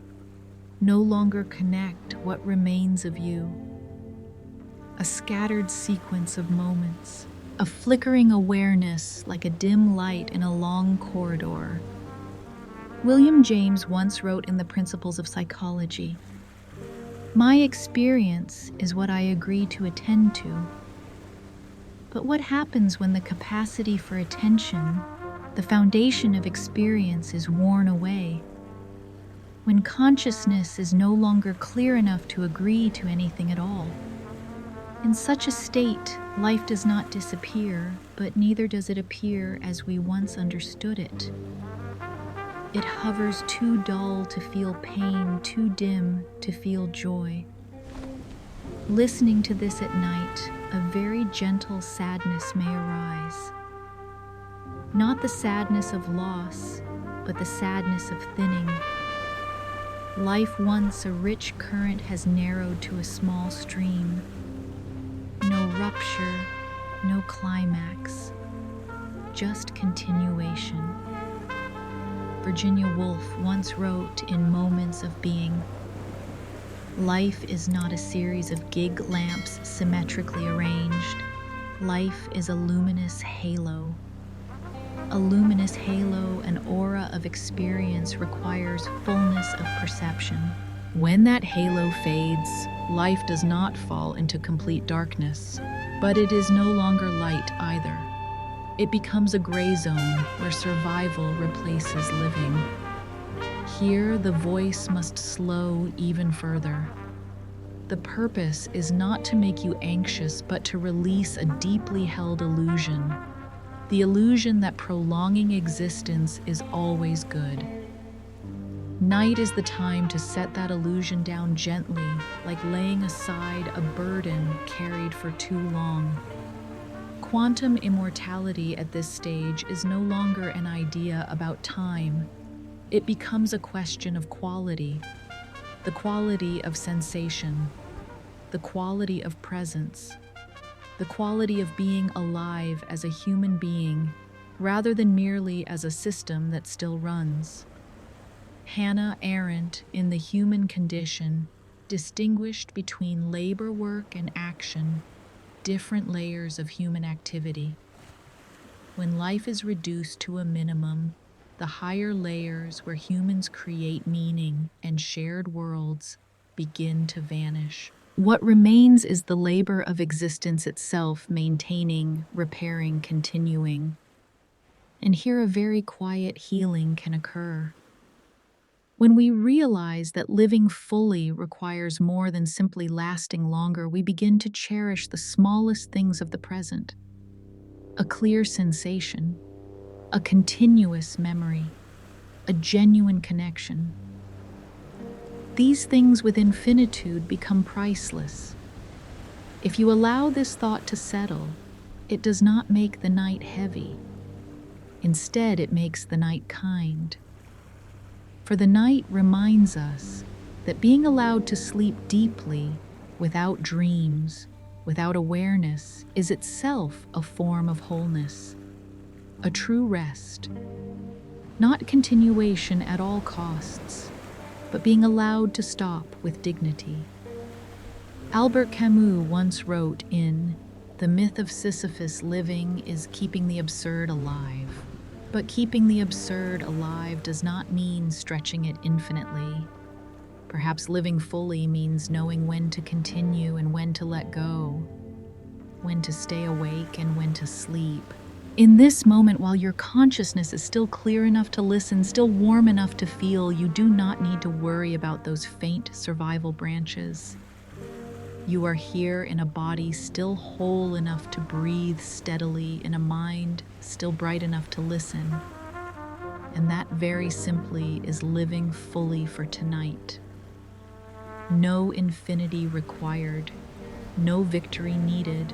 no longer connect, what remains of you? A scattered sequence of moments, a flickering awareness like a dim light in a long corridor. William James once wrote in the Principles of Psychology, "My experience is what I agree to attend to." But what happens when the capacity for attention, the foundation of experience, is worn away? when consciousness is no longer clear enough to agree to anything at all. In such a state, life does not disappear, but neither does it appear as we once understood it. It hovers too dull to feel pain, too dim to feel joy. Listening to this at night, a very gentle sadness may arise. Not the sadness of loss, but the sadness of thinning. Life once a rich current has narrowed to a small stream. No rupture, no climax, just continuation. Virginia Woolf once wrote in Moments of Being, "Life is not a series of gig lamps symmetrically arranged. Life is a luminous halo. A luminous halo, an aura of experience, requires fullness of perception. When that halo fades, life does not fall into complete darkness, but it is no longer light either. It becomes a gray zone where survival replaces living. Here, the voice must slow even further. The purpose is not to make you anxious, but to release a deeply held illusion. The illusion that prolonging existence is always good. Night is the time to set that illusion down gently, like laying aside a burden carried for too long. Quantum immortality at this stage is no longer an idea about time. It becomes a question of quality, the quality of sensation, the quality of presence, the quality of being alive as a human being, rather than merely as a system that still runs. Hannah Arendt, in The Human Condition, distinguished between labor work and action, different layers of human activity. When life is reduced to a minimum, the higher layers where humans create meaning and shared worlds begin to vanish. What remains is the labor of existence itself, maintaining, repairing, continuing. And here a very quiet healing can occur. When we realize that living fully requires more than simply lasting longer, we begin to cherish the smallest things of the present. A clear sensation, a continuous memory, a genuine connection. These things within finitude become priceless. If you allow this thought to settle, it does not make the night heavy. Instead, it makes the night kind. For the night reminds us that being allowed to sleep deeply, without dreams, without awareness, is itself a form of wholeness, a true rest. Not continuation at all costs, but being allowed to stop with dignity. Albert Camus once wrote in The Myth of Sisyphus, living is keeping the absurd alive. But keeping the absurd alive does not mean stretching it infinitely. Perhaps living fully means knowing when to continue and when to let go, when to stay awake and when to sleep. In this moment, while your consciousness is still clear enough to listen, still warm enough to feel, you do not need to worry about those faint survival branches. You are here in a body still whole enough to breathe steadily, in a mind still bright enough to listen. And that very simply is living fully for tonight. No infinity required, no victory needed,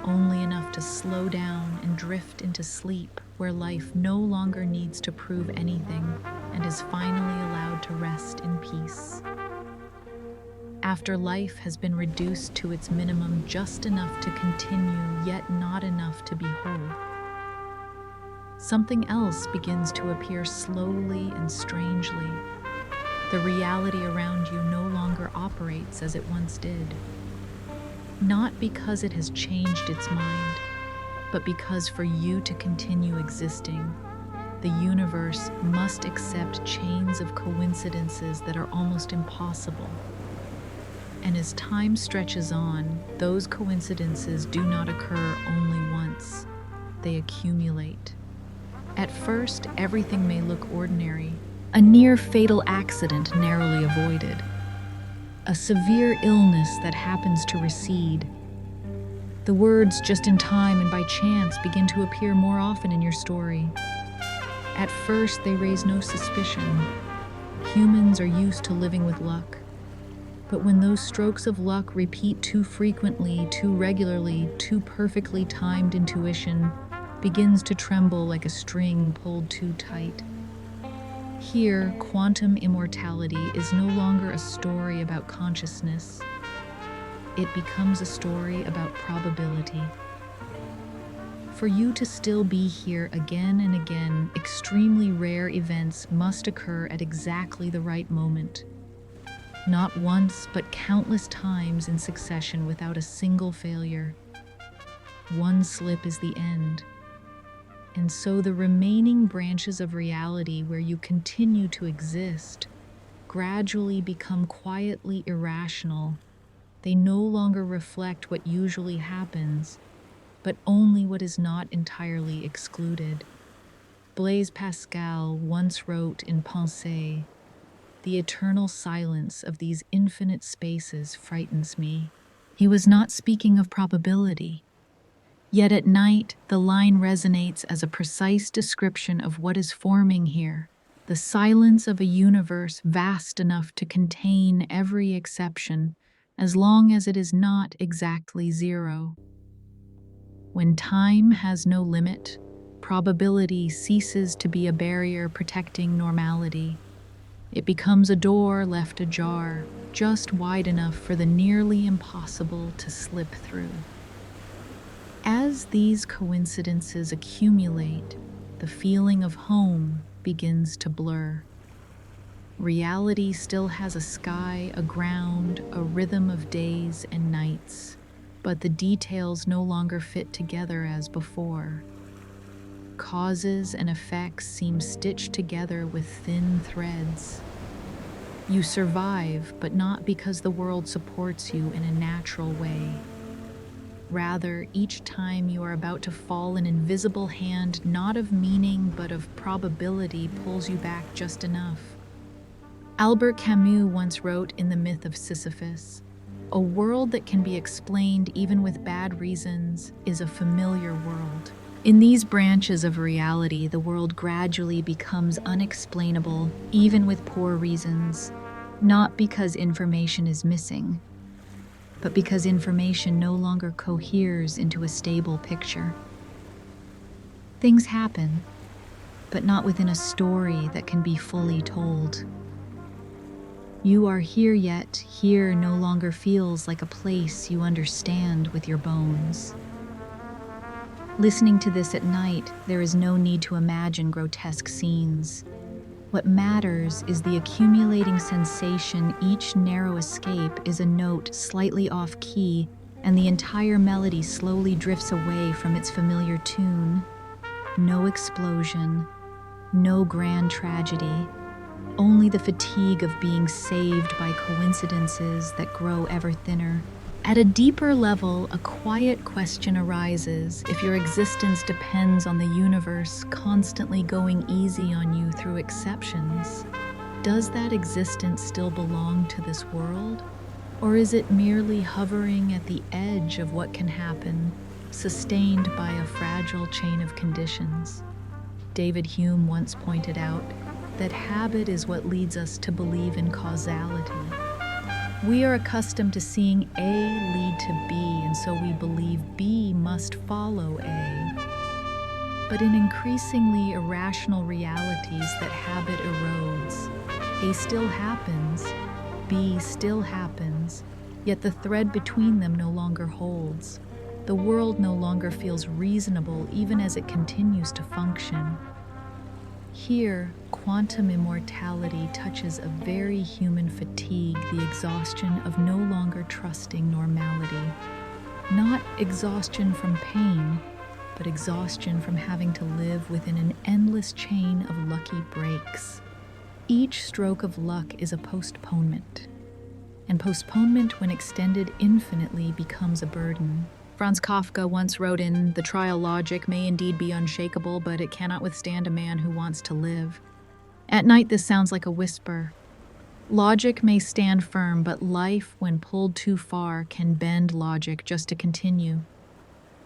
only enough to slow down and drift into sleep, where life no longer needs to prove anything and is finally allowed to rest in peace. After life has been reduced to its minimum, just enough to continue, yet not enough to be whole, something else begins to appear slowly and strangely. The reality around you no longer operates as it once did. Not because it has changed its mind, but because for you to continue existing, the universe must accept chains of coincidences that are almost impossible. And as time stretches on, those coincidences do not occur only once. They accumulate. At first, everything may look ordinary. a near-fatal accident narrowly avoided, a severe illness that happens to recede. The words "just in time" and "by chance" begin to appear more often in your story. At first, they raise no suspicion. Humans are used to living with luck. But when those strokes of luck repeat too frequently, too regularly, too perfectly timed, intuition begins to tremble like a string pulled too tight. Here, quantum immortality is no longer a story about consciousness. It becomes a story about probability. For you to still be here again and again, extremely rare events must occur at exactly the right moment. Not once, but countless times in succession without a single failure. One slip is the end. And so the remaining branches of reality where you continue to exist gradually become quietly irrational. They no longer reflect what usually happens, but only what is not entirely excluded. Blaise Pascal once wrote in Pensée, "The eternal silence of these infinite spaces frightens me." He was not speaking of probability. Yet at night, the line resonates as a precise description of what is forming here, the silence of a universe vast enough to contain every exception, as long as it is not exactly zero. When time has no limit, probability ceases to be a barrier protecting normality. It becomes a door left ajar, just wide enough for the nearly impossible to slip through. As these coincidences accumulate, the feeling of home begins to blur. Reality still has a sky, a ground, a rhythm of days and nights, but the details no longer fit together as before. Causes and effects seem stitched together with thin threads. You survive, but not because the world supports you in a natural way. Rather, each time you are about to fall, an invisible hand, not of meaning but of probability, pulls you back just enough. Albert Camus once wrote in The Myth of Sisyphus, "A world that can be explained even with bad reasons is a familiar world." In these branches of reality, the world gradually becomes unexplainable, even with poor reasons, not because information is missing, but because information no longer coheres into a stable picture. Things happen, but not within a story that can be fully told. You are here, yet here no longer feels like a place you understand with your bones. Listening to this at night, there is no need to imagine grotesque scenes. What matters is the accumulating sensation. Each narrow escape is a note slightly off key, and the entire melody slowly drifts away from its familiar tune. No explosion, no grand tragedy, only the fatigue of being saved by coincidences that grow ever thinner. At a deeper level, a quiet question arises if your existence depends on the universe constantly going easy on you through exceptions. Does that existence still belong to this world? Or is it merely hovering at the edge of what can happen, sustained by a fragile chain of conditions? David Hume once pointed out that habit is what leads us to believe in causality. We are accustomed to seeing A lead to B, and so we believe B must follow A. But in increasingly irrational realities that habit erodes, A still happens, B still happens, yet the thread between them no longer holds. The world no longer feels reasonable even as it continues to function. Here, quantum immortality touches a very human fatigue, the exhaustion of no longer trusting normality. Not exhaustion from pain, but exhaustion from having to live within an endless chain of lucky breaks. Each stroke of luck is a postponement, and postponement, when extended infinitely, becomes a burden. Franz Kafka once wrote in "The trial logic may indeed be unshakable, but it cannot withstand a man who wants to live." At night, this sounds like a whisper. Logic may stand firm, but life, when pulled too far, can bend logic just to continue.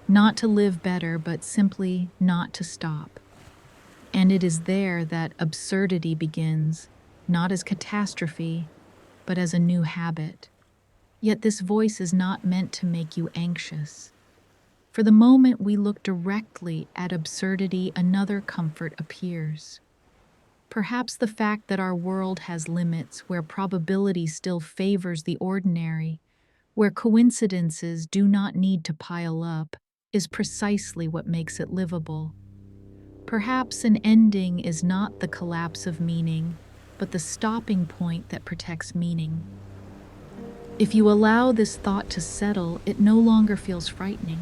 Not to live better, but simply not to stop. And it is there that absurdity begins, not as catastrophe, but as a new habit. Yet this voice is not meant to make you anxious. For the moment we look directly at absurdity, another comfort appears. Perhaps the fact that our world has limits, where probability still favors the ordinary, where coincidences do not need to pile up, is precisely what makes it livable. Perhaps an ending is not the collapse of meaning, but the stopping point that protects meaning. If you allow this thought to settle, it no longer feels frightening.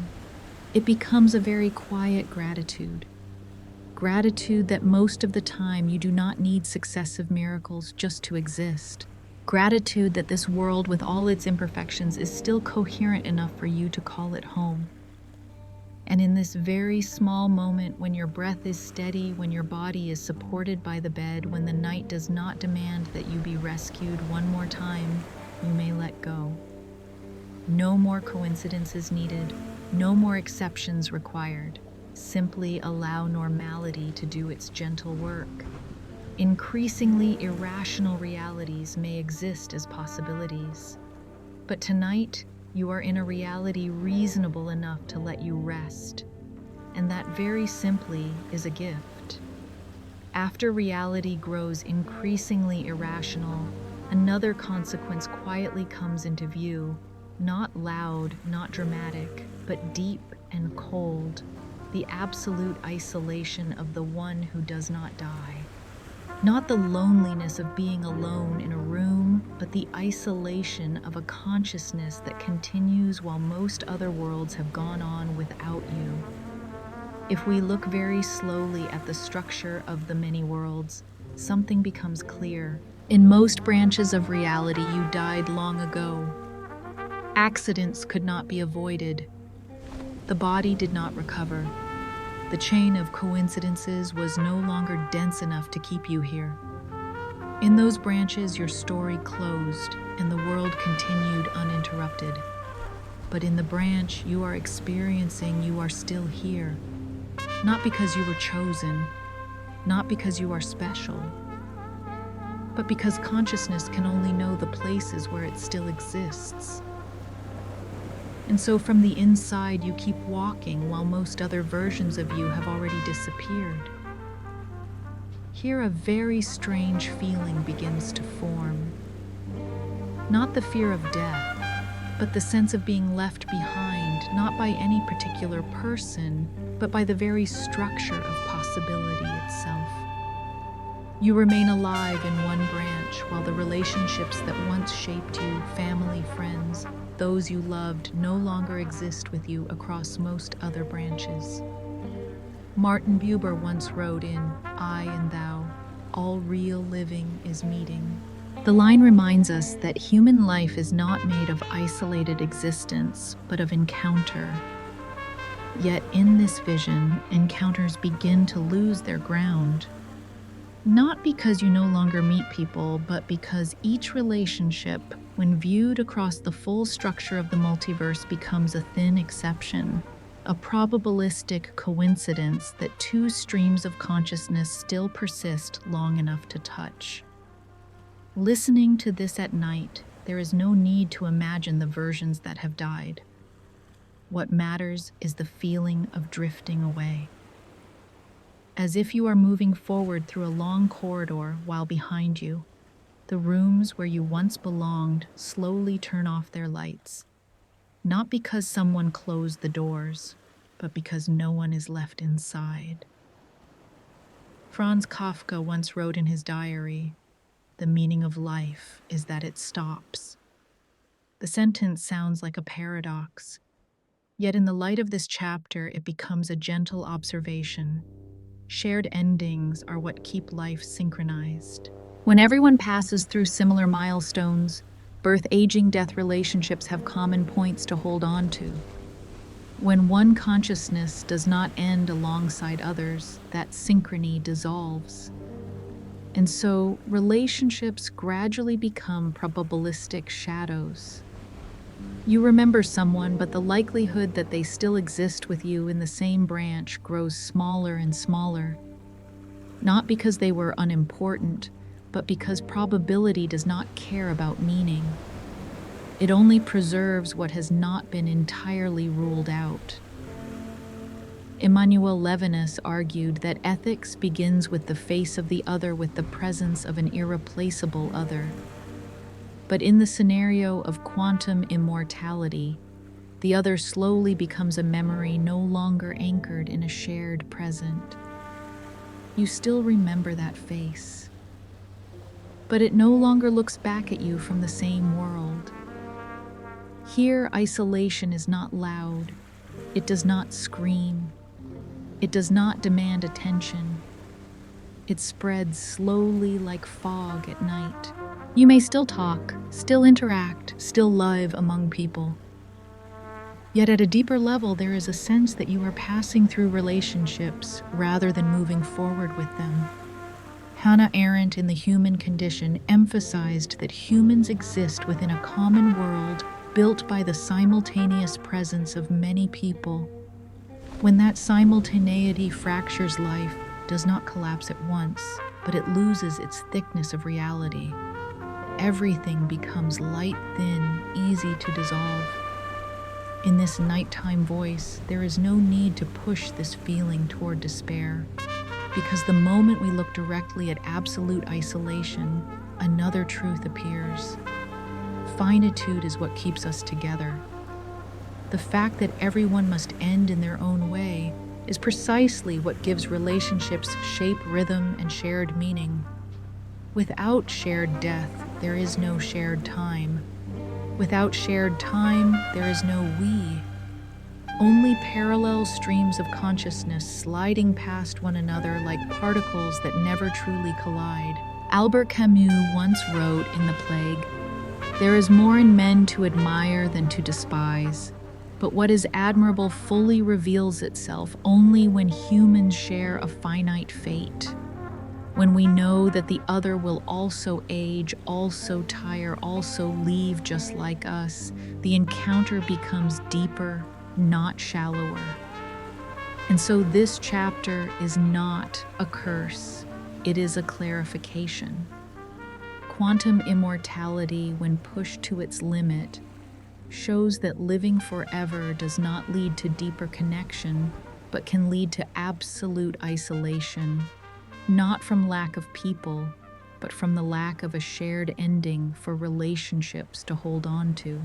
It becomes a very quiet gratitude. Gratitude that most of the time you do not need successive miracles just to exist. Gratitude that this world, with all its imperfections, is still coherent enough for you to call it home. And in this very small moment, when your breath is steady, when your body is supported by the bed, when the night does not demand that you be rescued one more time, you may let go. No more coincidences needed, no more exceptions required. Simply allow normality to do its gentle work. Increasingly irrational realities may exist as possibilities. But tonight, you are in a reality reasonable enough to let you rest. And that very simply is a gift. After reality grows increasingly irrational, another consequence quietly comes into view, not loud, not dramatic, but deep and cold, the absolute isolation of the one who does not die. Not the loneliness of being alone in a room, but the isolation of a consciousness that continues while most other worlds have gone on without you. If we look very slowly at the structure of the many worlds, something becomes clear. In most branches of reality, you died long ago. Accidents could not be avoided. The body did not recover. The chain of coincidences was no longer dense enough to keep you here. In those branches, your story closed and the world continued uninterrupted. But in the branch you are experiencing, you are still here. Not because you were chosen, not because you are special, but because consciousness can only know the places where it still exists. And so from the inside, you keep walking while most other versions of you have already disappeared. Here, a very strange feeling begins to form. Not the fear of death, but the sense of being left behind, not by any particular person, but by the very structure of possibility itself. You remain alive in one branch, while the relationships that once shaped you, family, friends, those you loved, no longer exist with you across most other branches. Martin Buber once wrote in I and Thou, all real living is meeting. The line reminds us that human life is not made of isolated existence, but of encounter. Yet in this vision, encounters begin to lose their ground. Not because you no longer meet people, but because each relationship, when viewed across the full structure of the multiverse, becomes a thin exception, a probabilistic coincidence that two streams of consciousness still persist long enough to touch. Listening to this at night, there is no need to imagine the versions that have died. What matters is the feeling of drifting away. As if you are moving forward through a long corridor while behind you, the rooms where you once belonged slowly turn off their lights. Not because someone closed the doors, but because no one is left inside. Franz Kafka once wrote in his diary, "The meaning of life is that it stops." The sentence sounds like a paradox, yet in the light of this chapter, it becomes a gentle observation. Shared endings are what keep life synchronized. When everyone passes through similar milestones, birth, aging, death, relationships have common points to hold on to. When one consciousness does not end alongside others, that synchrony dissolves. And so relationships gradually become probabilistic shadows. You remember someone, but the likelihood that they still exist with you in the same branch grows smaller and smaller, not because they were unimportant, but because probability does not care about meaning. It only preserves what has not been entirely ruled out. Emmanuel Levinas argued that ethics begins with the face of the other, with the presence of an irreplaceable other. But in the scenario of quantum immortality, the other slowly becomes a memory no longer anchored in a shared present. You still remember that face, but it no longer looks back at you from the same world. Here, isolation is not loud. It does not scream. It does not demand attention. It spreads slowly like fog at night. You may still talk, still interact, still live among people. Yet at a deeper level, there is a sense that you are passing through relationships rather than moving forward with them. Hannah Arendt in The Human Condition emphasized that humans exist within a common world built by the simultaneous presence of many people. When that simultaneity fractures, life does not collapse at once, but it loses its thickness of reality. Everything becomes light, thin, easy to dissolve. In this nighttime voice, there is no need to push this feeling toward despair, because the moment we look directly at absolute isolation, another truth appears. Finitude is what keeps us together. The fact that everyone must end in their own way is precisely what gives relationships shape, rhythm, and shared meaning. Without shared death, there is no shared time. Without shared time, there is no we. Only parallel streams of consciousness sliding past one another like particles that never truly collide. Albert Camus once wrote in The Plague, "There is more in men to admire than to despise, but what is admirable fully reveals itself only when humans share a finite fate. When we know that the other will also age, also tire, also leave just like us, the encounter becomes deeper, not shallower." And so this chapter is not a curse, it is a clarification. Quantum immortality, when pushed to its limit, shows that living forever does not lead to deeper connection, but can lead to absolute isolation, not from lack of people, but from the lack of a shared ending for relationships to hold on to.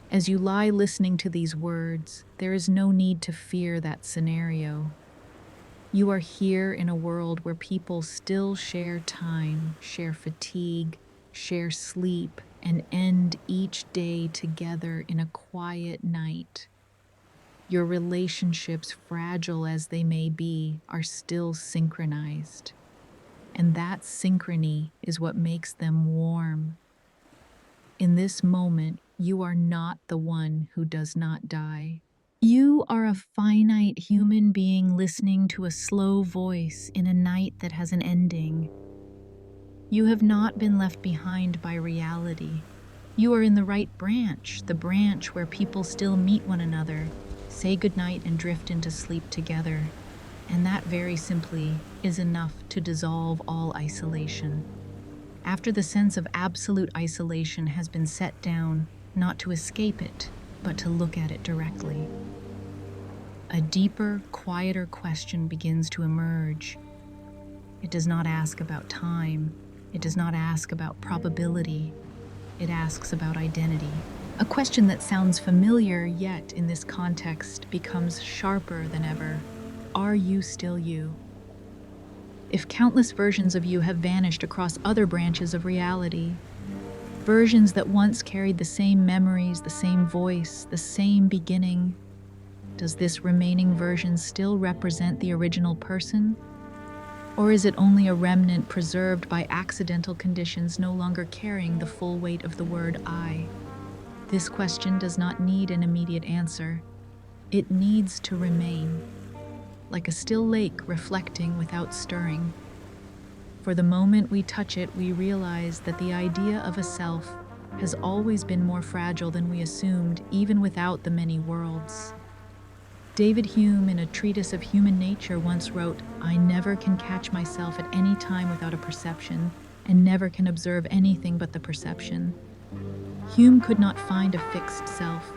As you lie listening to these words, there is no need to fear that scenario. You are here in a world where people still share time, share fatigue, share sleep, and end each day together in a quiet night. Your relationships, fragile as they may be, are still synchronized. And that synchrony is what makes them warm. In this moment, you are not the one who does not die. You are a finite human being listening to a slow voice in a night that has an ending. You have not been left behind by reality. You are in the right branch, the branch where people still meet one another, say goodnight, and drift into sleep together. And that very simply is enough to dissolve all isolation. After the sense of absolute isolation has been set down, not to escape it, but to look at it directly, a deeper, quieter question begins to emerge. It does not ask about time. It does not ask about probability. It asks about identity. A question that sounds familiar, yet in this context becomes sharper than ever. Are you still you? If countless versions of you have vanished across other branches of reality, versions that once carried the same memories, the same voice, the same beginning, does this remaining version still represent the original person? Or is it only a remnant preserved by accidental conditions, no longer carrying the full weight of the word I? This question does not need an immediate answer. It needs to remain, like a still lake reflecting without stirring. For the moment we touch it, we realize that the idea of a self has always been more fragile than we assumed, even without the many worlds. David Hume, in a treatise of human nature, once wrote, "I never can catch myself at any time without a perception, and never can observe anything but the perception." Hume could not find a fixed self.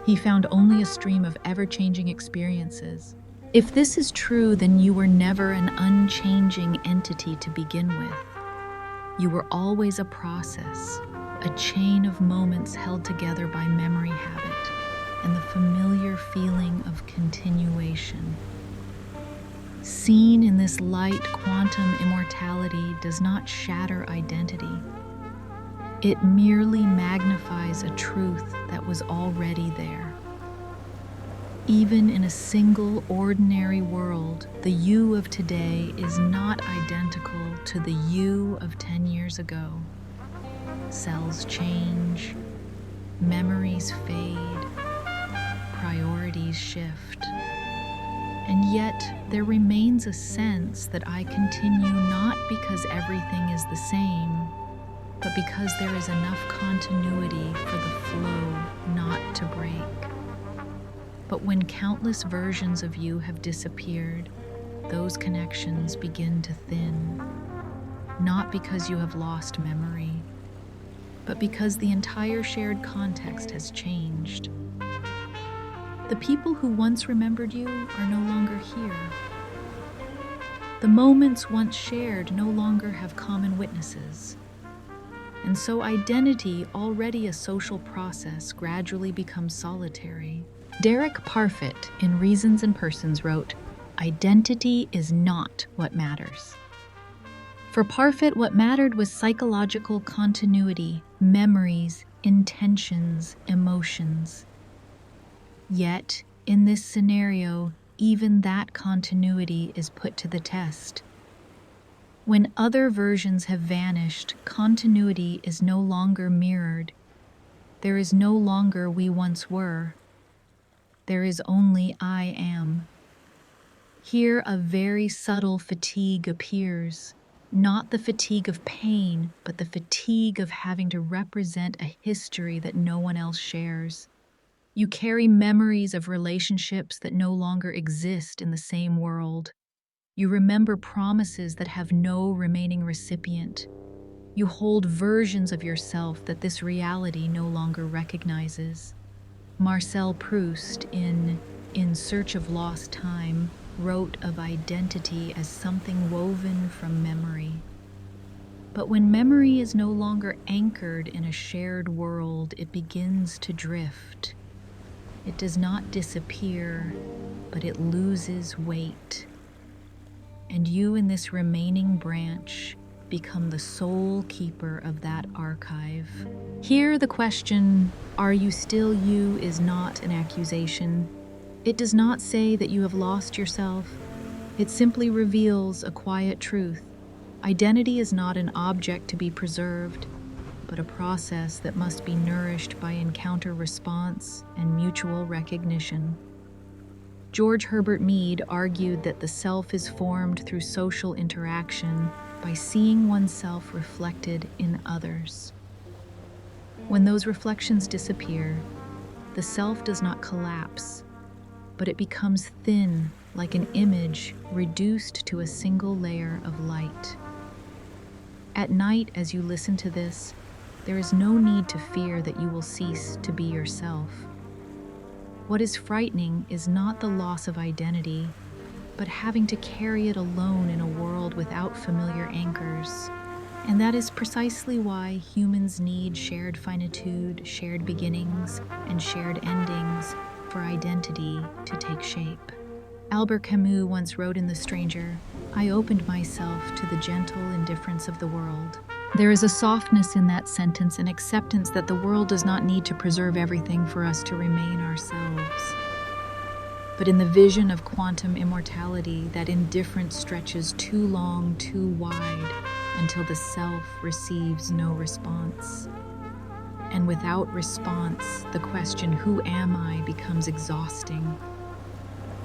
He found only a stream of ever-changing experiences. If this is true, then you were never an unchanging entity to begin with. You were always a process, a chain of moments held together by memory habit and the familiar feeling of continuation. Seen in this light, quantum immortality does not shatter identity. It merely magnifies a truth that was already there. Even in a single ordinary world, the you of today is not identical to the you of 10 years ago. Cells change, memories fade, priorities shift. And yet, there remains a sense that I continue not because everything is the same, but because there is enough continuity for the flow not to break. But when countless versions of you have disappeared, those connections begin to thin, not because you have lost memory, but because the entire shared context has changed. The people who once remembered you are no longer here. The moments once shared no longer have common witnesses. And so identity, already a social process, gradually becomes solitary. Derek Parfit, in Reasons and Persons, wrote, "Identity is not what matters." For Parfit, what mattered was psychological continuity, memories, intentions, emotions. Yet, in this scenario, even that continuity is put to the test. When other versions have vanished, continuity is no longer mirrored. There is no longer we once were. There is only I am. Here a very subtle fatigue appears, not the fatigue of pain, but the fatigue of having to represent a history that no one else shares. You carry memories of relationships that no longer exist in the same world. You remember promises that have no remaining recipient. You hold versions of yourself that this reality no longer recognizes. Marcel Proust, In Search of Lost Time, wrote of identity as something woven from memory. But when memory is no longer anchored in a shared world, it begins to drift. It does not disappear, but it loses weight. And you, in this remaining branch, become the sole keeper of that archive. Here, the question, "Are you still you?" is not an accusation. It does not say that you have lost yourself. It simply reveals a quiet truth. Identity is not an object to be preserved, but a process that must be nourished by encounter response and mutual recognition. George Herbert Mead argued that the self is formed through social interaction by seeing oneself reflected in others. When those reflections disappear, the self does not collapse, but it becomes thin, like an image reduced to a single layer of light. At night, as you listen to this, there is no need to fear that you will cease to be yourself. What is frightening is not the loss of identity, but having to carry it alone in a world without familiar anchors. And that is precisely why humans need shared finitude, shared beginnings, and shared endings for identity to take shape. Albert Camus once wrote in The Stranger, "I opened myself to the gentle indifference of the world." There is a softness in that sentence, an acceptance that the world does not need to preserve everything for us to remain ourselves. But in the vision of quantum immortality, that indifference stretches too long, too wide, until the self receives no response. And without response, the question, "Who am I?" becomes exhausting.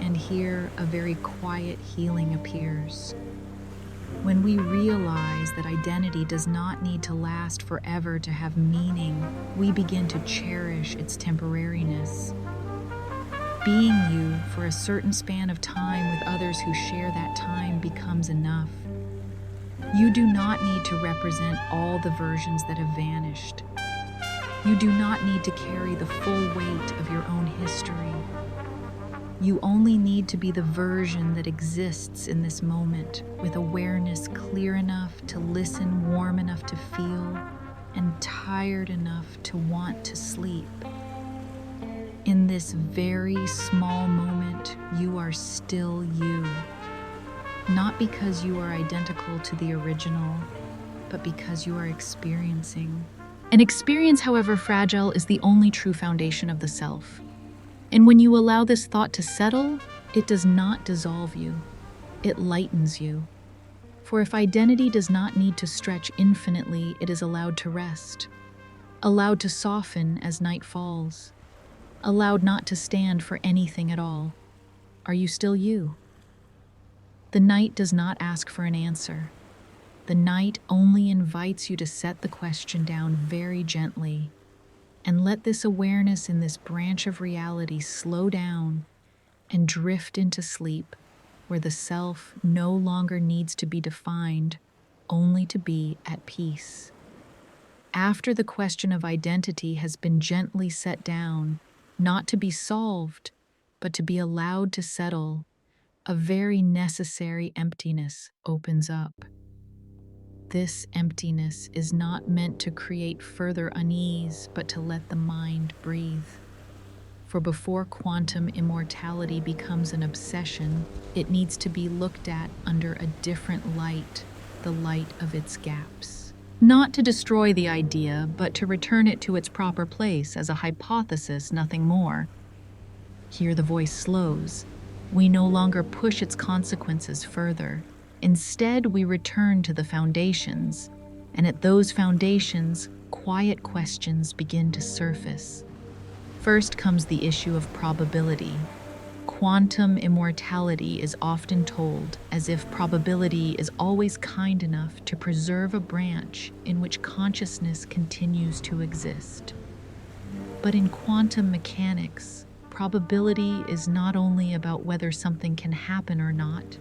And here, a very quiet healing appears. When we realize that identity does not need to last forever to have meaning, we begin to cherish its temporariness. Being you for a certain span of time with others who share that time becomes enough. You do not need to represent all the versions that have vanished. You do not need to carry the full weight of your own history. You only need to be the version that exists in this moment, with awareness clear enough to listen, warm enough to feel, and tired enough to want to sleep. In this very small moment, you are still you. Not because you are identical to the original, but because you are experiencing. An experience, however fragile, is the only true foundation of the self. And when you allow this thought to settle, it does not dissolve you. It lightens you. For if identity does not need to stretch infinitely, it is allowed to rest, allowed to soften as night falls, allowed not to stand for anything at all. Are you still you? The night does not ask for an answer. The night only invites you to set the question down very gently and let this awareness in this branch of reality slow down and drift into sleep, where the self no longer needs to be defined, only to be at peace. After the question of identity has been gently set down, not to be solved, but to be allowed to settle, a very necessary emptiness opens up. This emptiness is not meant to create further unease, but to let the mind breathe. For before quantum immortality becomes an obsession, it needs to be looked at under a different light, the light of its gaps. Not to destroy the idea, but to return it to its proper place as a hypothesis, nothing more. Here the voice slows. We no longer push its consequences further. Instead, we return to the foundations, and at those foundations, quiet questions begin to surface. First comes the issue of probability. Quantum immortality is often told as if probability is always kind enough to preserve a branch in which consciousness continues to exist. But in quantum mechanics, probability is not only about whether something can happen or not,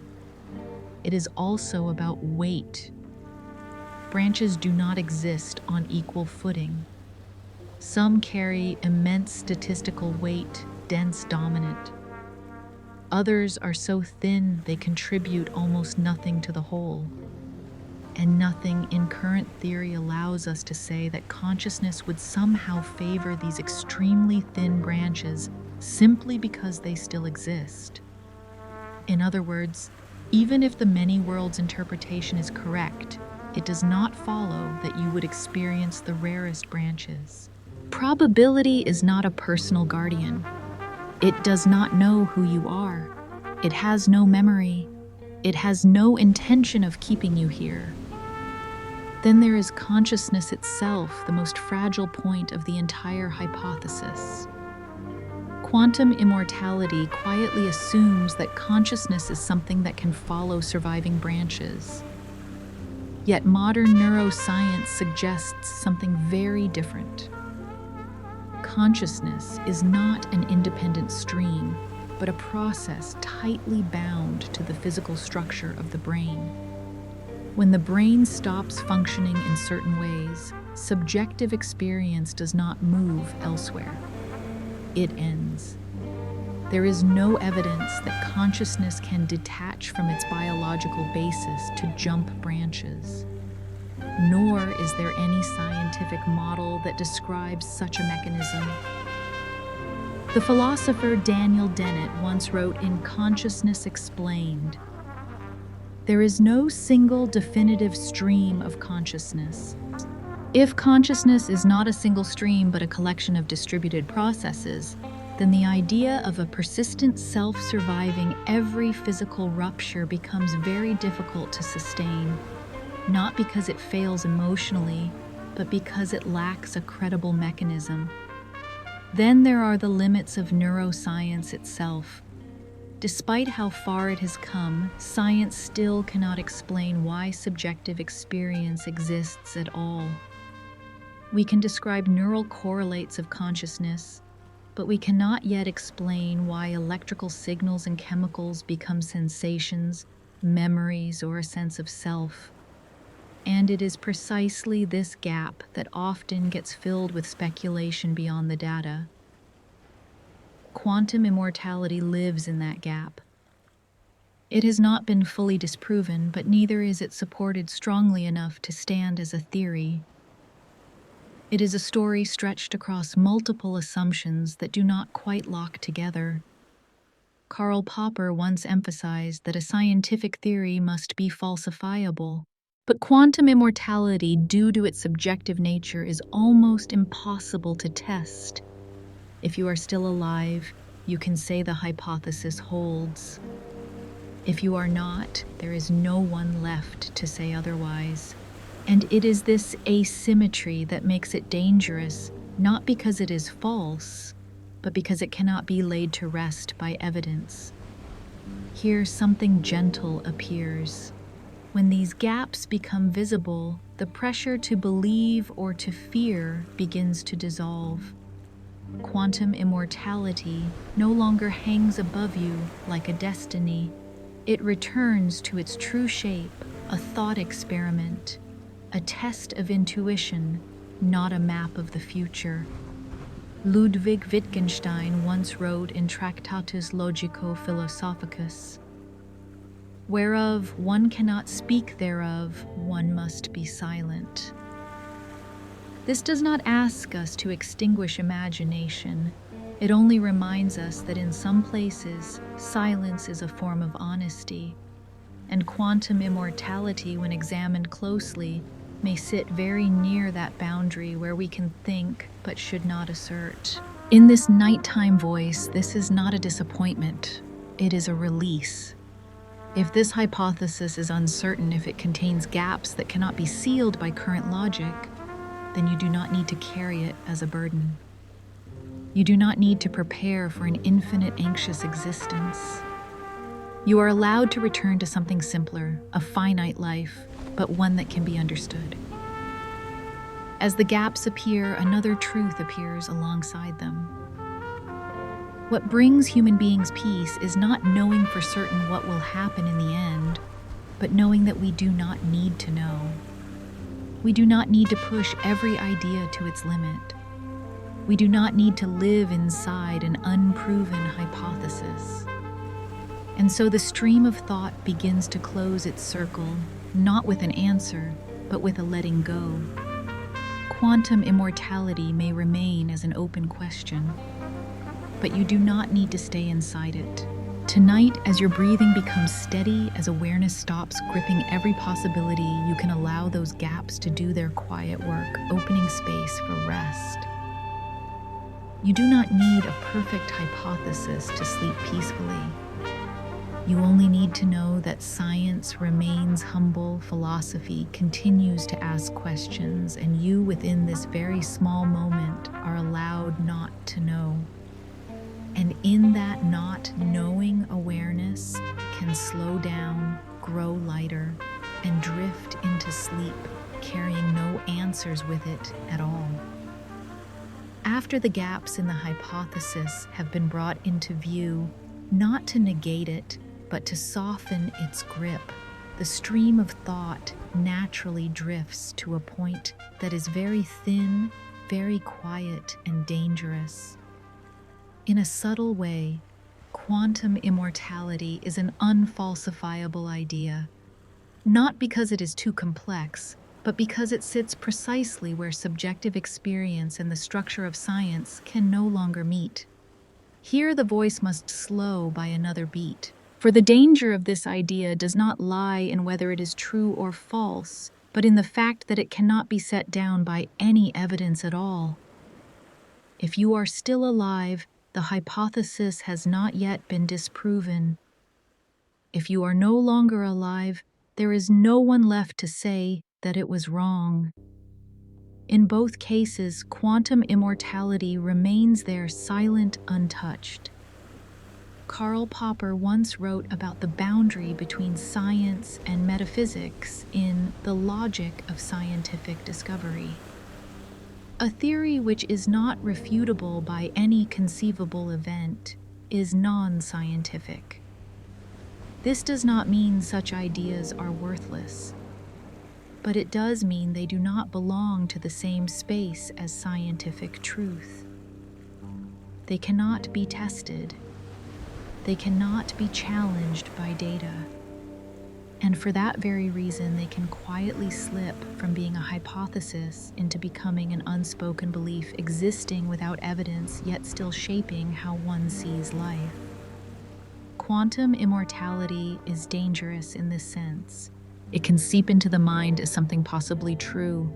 it is also about weight. Branches do not exist on equal footing. Some carry immense statistical weight, dense dominant. Others are so thin they contribute almost nothing to the whole. And nothing in current theory allows us to say that consciousness would somehow favor these extremely thin branches simply because they still exist. In other words, even if the many worlds interpretation is correct, it does not follow that you would experience the rarest branches. Probability is not a personal guardian. It does not know who you are. It has no memory. It has no intention of keeping you here. Then there is consciousness itself, the most fragile point of the entire hypothesis. Quantum immortality quietly assumes that consciousness is something that can follow surviving branches. Yet modern neuroscience suggests something very different. Consciousness is not an independent stream, but a process tightly bound to the physical structure of the brain. When the brain stops functioning in certain ways, subjective experience does not move elsewhere. It ends. There is no evidence that consciousness can detach from its biological basis to jump branches. Nor is there any scientific model that describes such a mechanism. The philosopher Daniel Dennett once wrote in Consciousness Explained, "There is no single definitive stream of consciousness. If consciousness is not a single stream but a collection of distributed processes, then the idea of a persistent self surviving every physical rupture becomes very difficult to sustain, not because it fails emotionally, but because it lacks a credible mechanism. Then there are the limits of neuroscience itself. Despite how far it has come, science still cannot explain why subjective experience exists at all. We can describe neural correlates of consciousness, but we cannot yet explain why electrical signals and chemicals become sensations, memories, or a sense of self. And it is precisely this gap that often gets filled with speculation beyond the data. Quantum immortality lives in that gap. It has not been fully disproven, but neither is it supported strongly enough to stand as a theory. It is a story stretched across multiple assumptions that do not quite lock together. Karl Popper once emphasized that a scientific theory must be falsifiable, but quantum immortality, due to its subjective nature, is almost impossible to test. If you are still alive, you can say the hypothesis holds. If you are not, there is no one left to say otherwise. And it is this asymmetry that makes it dangerous, not because it is false, but because it cannot be laid to rest by evidence. Here, something gentle appears. When these gaps become visible, the pressure to believe or to fear begins to dissolve. Quantum immortality no longer hangs above you like a destiny. It returns to its true shape, a thought experiment, a test of intuition, not a map of the future. Ludwig Wittgenstein once wrote in Tractatus Logico-Philosophicus, "Whereof one cannot speak, thereof one must be silent." This does not ask us to extinguish imagination. It only reminds us that in some places, silence is a form of honesty, and quantum immortality, when examined closely, may sit very near that boundary where we can think but should not assert. In this nighttime voice, this is not a disappointment, it is a release. If this hypothesis is uncertain, if it contains gaps that cannot be sealed by current logic, then you do not need to carry it as a burden. You do not need to prepare for an infinite anxious existence. You are allowed to return to something simpler, a finite life, but one that can be understood. As the gaps appear, another truth appears alongside them. What brings human beings peace is not knowing for certain what will happen in the end, but knowing that we do not need to know. We do not need to push every idea to its limit. We do not need to live inside an unproven hypothesis. And so the stream of thought begins to close its circle, not with an answer, but with a letting go. Quantum immortality may remain as an open question, but you do not need to stay inside it. Tonight, as your breathing becomes steady, as awareness stops gripping every possibility, you can allow those gaps to do their quiet work, opening space for rest. You do not need a perfect hypothesis to sleep peacefully. You only need to know that science remains humble, philosophy continues to ask questions, and you within this very small moment are allowed not to know. And in that not knowing, awareness can slow down, grow lighter, and drift into sleep, carrying no answers with it at all. After the gaps in the hypothesis have been brought into view, not to negate it, but to soften its grip, the stream of thought naturally drifts to a point that is very thin, very quiet, and dangerous. In a subtle way, quantum immortality is an unfalsifiable idea, not because it is too complex, but because it sits precisely where subjective experience and the structure of science can no longer meet. Here the voice must slow by another beat. For the danger of this idea does not lie in whether it is true or false, but in the fact that it cannot be set down by any evidence at all. If you are still alive, the hypothesis has not yet been disproven. If you are no longer alive, there is no one left to say that it was wrong. In both cases, quantum immortality remains there silent, untouched. Karl Popper once wrote about the boundary between science and metaphysics in The Logic of Scientific Discovery. A theory which is not refutable by any conceivable event is non-scientific. This does not mean such ideas are worthless, but it does mean they do not belong to the same space as scientific truth. They cannot be tested. They cannot be challenged by data. And for that very reason, they can quietly slip from being a hypothesis into becoming an unspoken belief existing without evidence, yet still shaping how one sees life. Quantum immortality is dangerous in this sense. It can seep into the mind as something possibly true,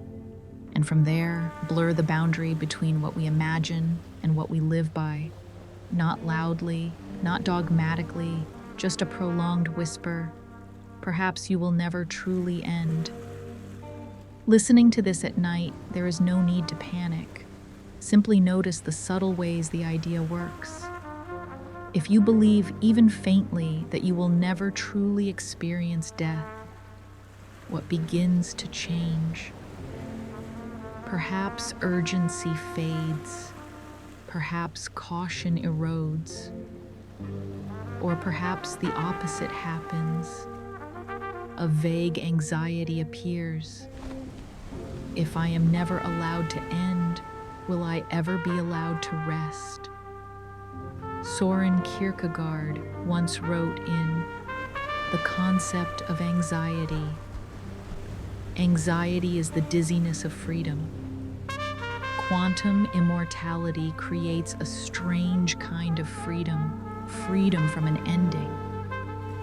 and from there, blur the boundary between what we imagine and what we live by. Not loudly, not dogmatically, just a prolonged whisper. Perhaps you will never truly end. Listening to this at night, there is no need to panic. Simply notice the subtle ways the idea works. If you believe even faintly that you will never truly experience death, what begins to change? Perhaps urgency fades. Perhaps caution erodes. Or perhaps the opposite happens. A vague anxiety appears. If I am never allowed to end, will I ever be allowed to rest? Soren Kierkegaard once wrote in The Concept of Anxiety, "Anxiety is the dizziness of freedom." Quantum immortality creates a strange kind of freedom from an ending.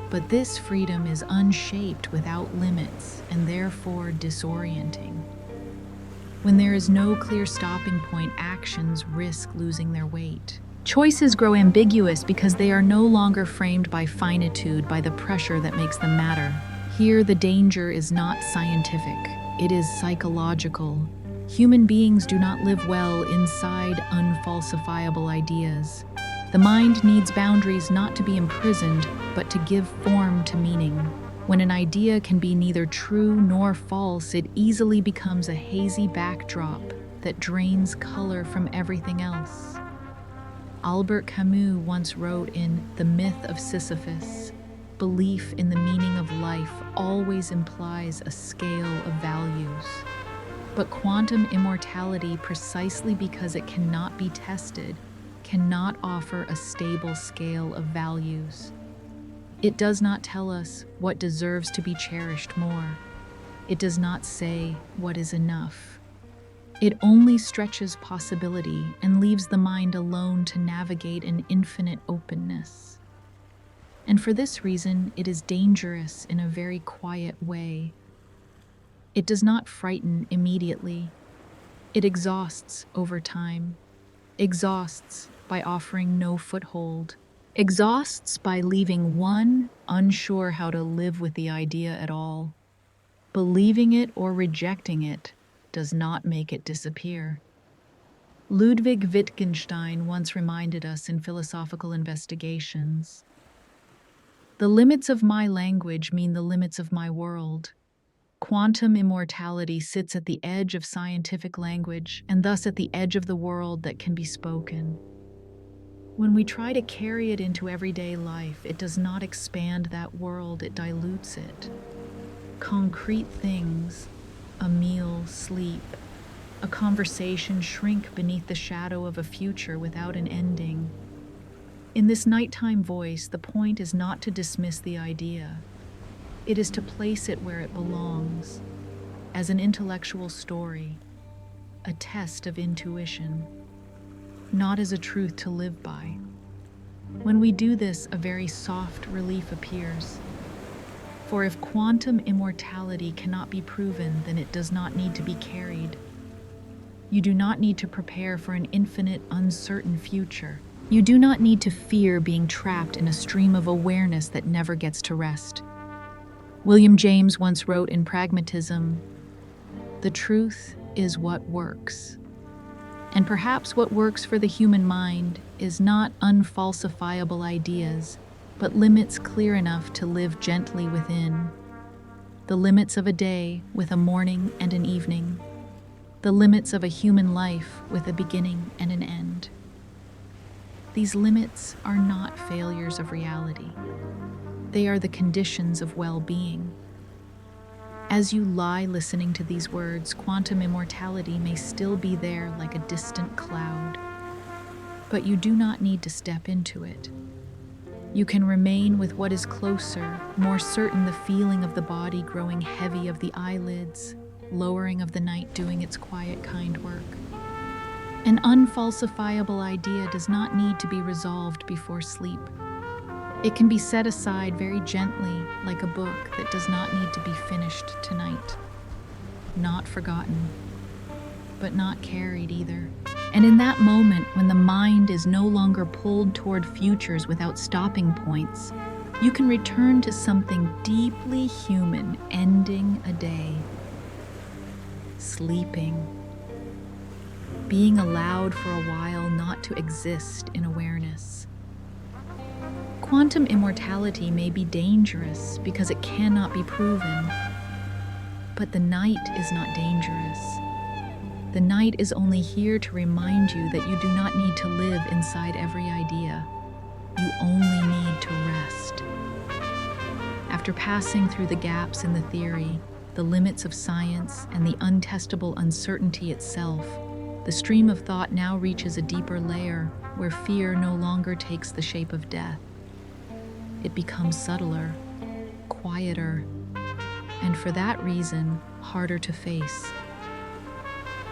But this freedom is unshaped, without limits, and therefore disorienting. When there is no clear stopping point, actions risk losing their weight. Choices grow ambiguous because they are no longer framed by finitude, by the pressure that makes them matter. Here, the danger is not scientific, it is psychological. Human beings do not live well inside unfalsifiable ideas. The mind needs boundaries not to be imprisoned, but to give form to meaning. When an idea can be neither true nor false, it easily becomes a hazy backdrop that drains color from everything else. Albert Camus once wrote in The Myth of Sisyphus, "Belief in the meaning of life always implies a scale of values." But quantum immortality, precisely because it cannot be tested, cannot offer a stable scale of values. It does not tell us what deserves to be cherished more. It does not say what is enough. It only stretches possibility and leaves the mind alone to navigate an infinite openness. And for this reason, it is dangerous in a very quiet way. It does not frighten immediately. It exhausts over time. Exhausts by offering no foothold. Exhausts by leaving one unsure how to live with the idea at all. Believing it or rejecting it does not make it disappear. Ludwig Wittgenstein once reminded us in Philosophical Investigations, "The limits of my language mean the limits of my world." Quantum immortality sits at the edge of scientific language and thus at the edge of the world that can be spoken. When we try to carry it into everyday life, it does not expand that world, it dilutes it. Concrete things, a meal, sleep, a conversation shrink beneath the shadow of a future without an ending. In this nighttime voice, the point is not to dismiss the idea. It is to place it where it belongs, as an intellectual story, a test of intuition, not as a truth to live by. When we do this, a very soft relief appears. For if quantum immortality cannot be proven, then it does not need to be carried. You do not need to prepare for an infinite, uncertain future. You do not need to fear being trapped in a stream of awareness that never gets to rest. William James once wrote in Pragmatism, "The truth is what works." And perhaps what works for the human mind is not unfalsifiable ideas, but limits clear enough to live gently within. The limits of a day with a morning and an evening. The limits of a human life with a beginning and an end. These limits are not failures of reality. They are the conditions of well-being. As you lie listening to these words, quantum immortality may still be there like a distant cloud. But you do not need to step into it. You can remain with what is closer, more certain, the feeling of the body growing heavy, of the eyelids, lowering, of the night doing its quiet, kind work. An unfalsifiable idea does not need to be resolved before sleep. It can be set aside very gently, like a book that does not need to be finished tonight. Not forgotten, but not carried either. And in that moment, when the mind is no longer pulled toward futures without stopping points, you can return to something deeply human, ending a day. Sleeping. Being allowed for a while not to exist in awareness. Quantum immortality may be dangerous because it cannot be proven, but the night is not dangerous. The night is only here to remind you that you do not need to live inside every idea. You only need to rest. After passing through the gaps in the theory, the limits of science, and the untestable uncertainty itself, the stream of thought now reaches a deeper layer where fear no longer takes the shape of death. It becomes subtler, quieter, and for that reason, harder to face.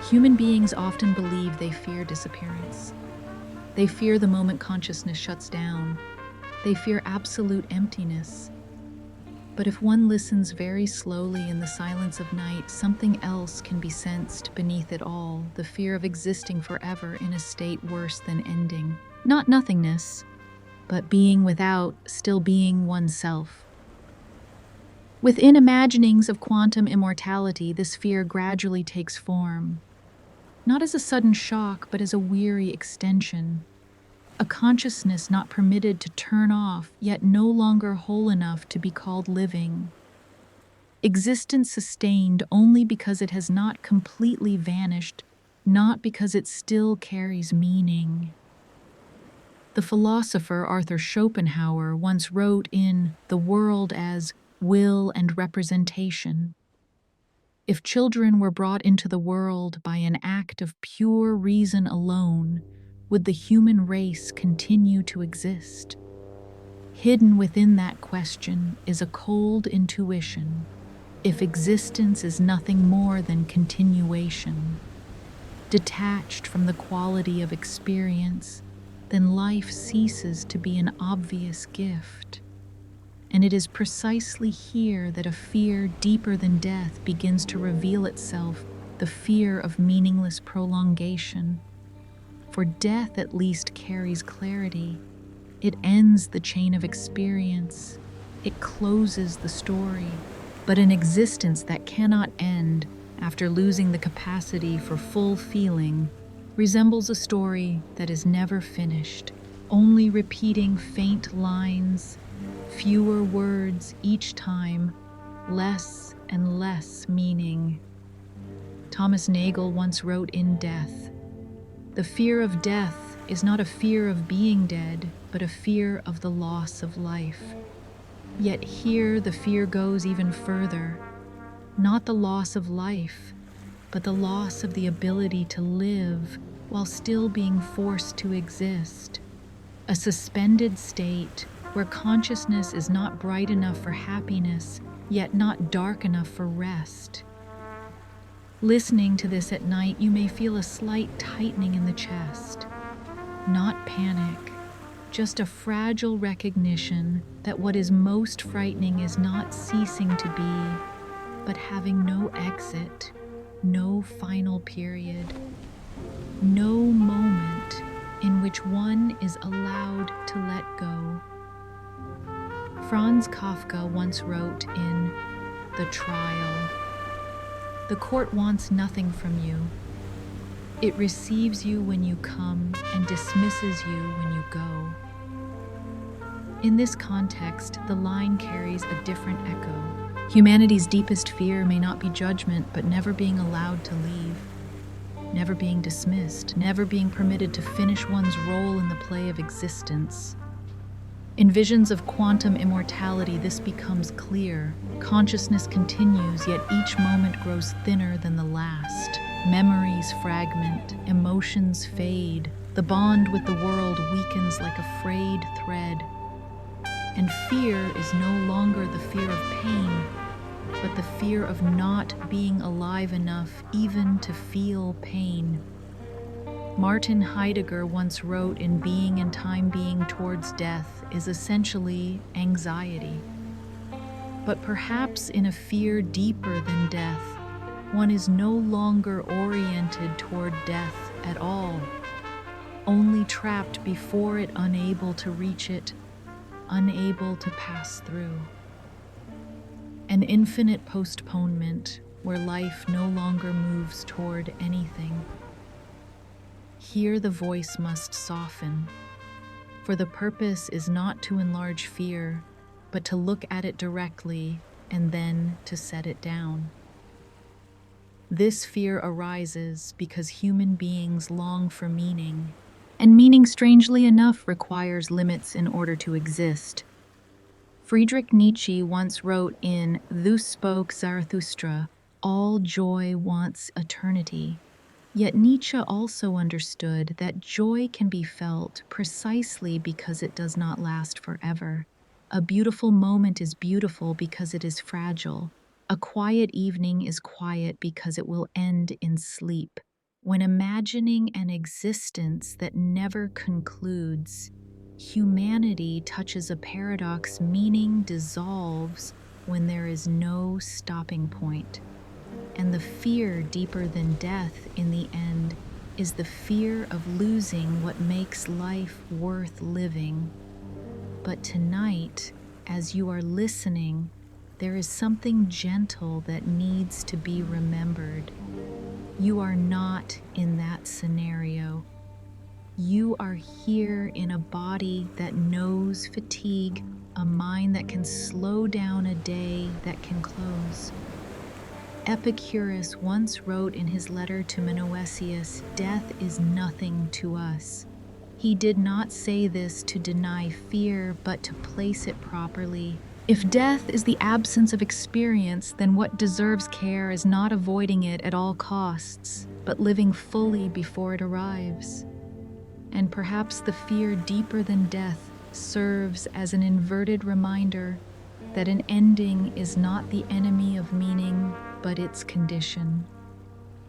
Human beings often believe they fear disappearance. They fear the moment consciousness shuts down. They fear absolute emptiness. But if one listens very slowly in the silence of night, something else can be sensed beneath it all, the fear of existing forever in a state worse than ending. Not nothingness, but being without still being oneself. Within imaginings of quantum immortality, this fear gradually takes form. Not as a sudden shock, but as a weary extension. A consciousness not permitted to turn off, yet no longer whole enough to be called living. Existence sustained only because it has not completely vanished, not because it still carries meaning. The philosopher Arthur Schopenhauer once wrote in The World as will and representation. If children were brought into the world by an act of pure reason alone, would the human race continue to exist? Hidden within that question is a cold intuition. If existence is nothing more than continuation, detached from the quality of experience, then life ceases to be an obvious gift. And it is precisely here that a fear deeper than death begins to reveal itself, the fear of meaningless prolongation. For death at least carries clarity. It ends the chain of experience. It closes the story. But an existence that cannot end after losing the capacity for full feeling resembles a story that is never finished, only repeating faint lines, fewer words each time, less and less meaning. Thomas Nagel once wrote in Death, "The fear of death is not a fear of being dead, but a fear of the loss of life." Yet here the fear goes even further. Not the loss of life, but the loss of the ability to live while still being forced to exist. A suspended state where consciousness is not bright enough for happiness, yet not dark enough for rest. Listening to this at night, you may feel a slight tightening in the chest. Not panic, just a fragile recognition that what is most frightening is not ceasing to be, but having no exit, no final period, no moment in which one is allowed to let go. Franz Kafka once wrote in The Trial, "The court wants nothing from you. It receives you when you come and dismisses you when you go. In this context, the line carries a different echo. Humanity's deepest fear may not be judgment, but never being allowed to leave, never being dismissed, never being permitted to finish one's role in the play of existence. In visions of quantum immortality, this becomes clear. Consciousness continues, yet each moment grows thinner than the last. Memories fragment, emotions fade. The bond with the world weakens like a frayed thread. And fear is no longer the fear of pain, but the fear of not being alive enough even to feel pain. Martin Heidegger once wrote, "In being and time being towards death is essentially anxiety." But perhaps in a fear deeper than death, one is no longer oriented toward death at all, only trapped before it, unable to reach it, unable to pass through. An infinite postponement where life no longer moves toward anything. Here the voice must soften, for the purpose is not to enlarge fear, but to look at it directly and then to set it down. This fear arises because human beings long for meaning, and meaning, strangely enough, requires limits in order to exist. Friedrich Nietzsche once wrote in "Thus spoke Zarathustra," "All joy wants eternity." Yet Nietzsche also understood that joy can be felt precisely because it does not last forever. A beautiful moment is beautiful because it is fragile. A quiet evening is quiet because it will end in sleep. When imagining an existence that never concludes, humanity touches a paradox. Meaning dissolves when there is no stopping point. And the fear deeper than death in the end is the fear of losing what makes life worth living. But tonight, as you are listening, there is something gentle that needs to be remembered. You are not in that scenario. You are here in a body that knows fatigue, a mind that can slow down, a day that can close. Epicurus once wrote in his letter to Menoetius, "Death is nothing to us." He did not say this to deny fear, but to place it properly. If death is the absence of experience, then what deserves care is not avoiding it at all costs, but living fully before it arrives. And perhaps the fear deeper than death serves as an inverted reminder that an ending is not the enemy of meaning, but its condition.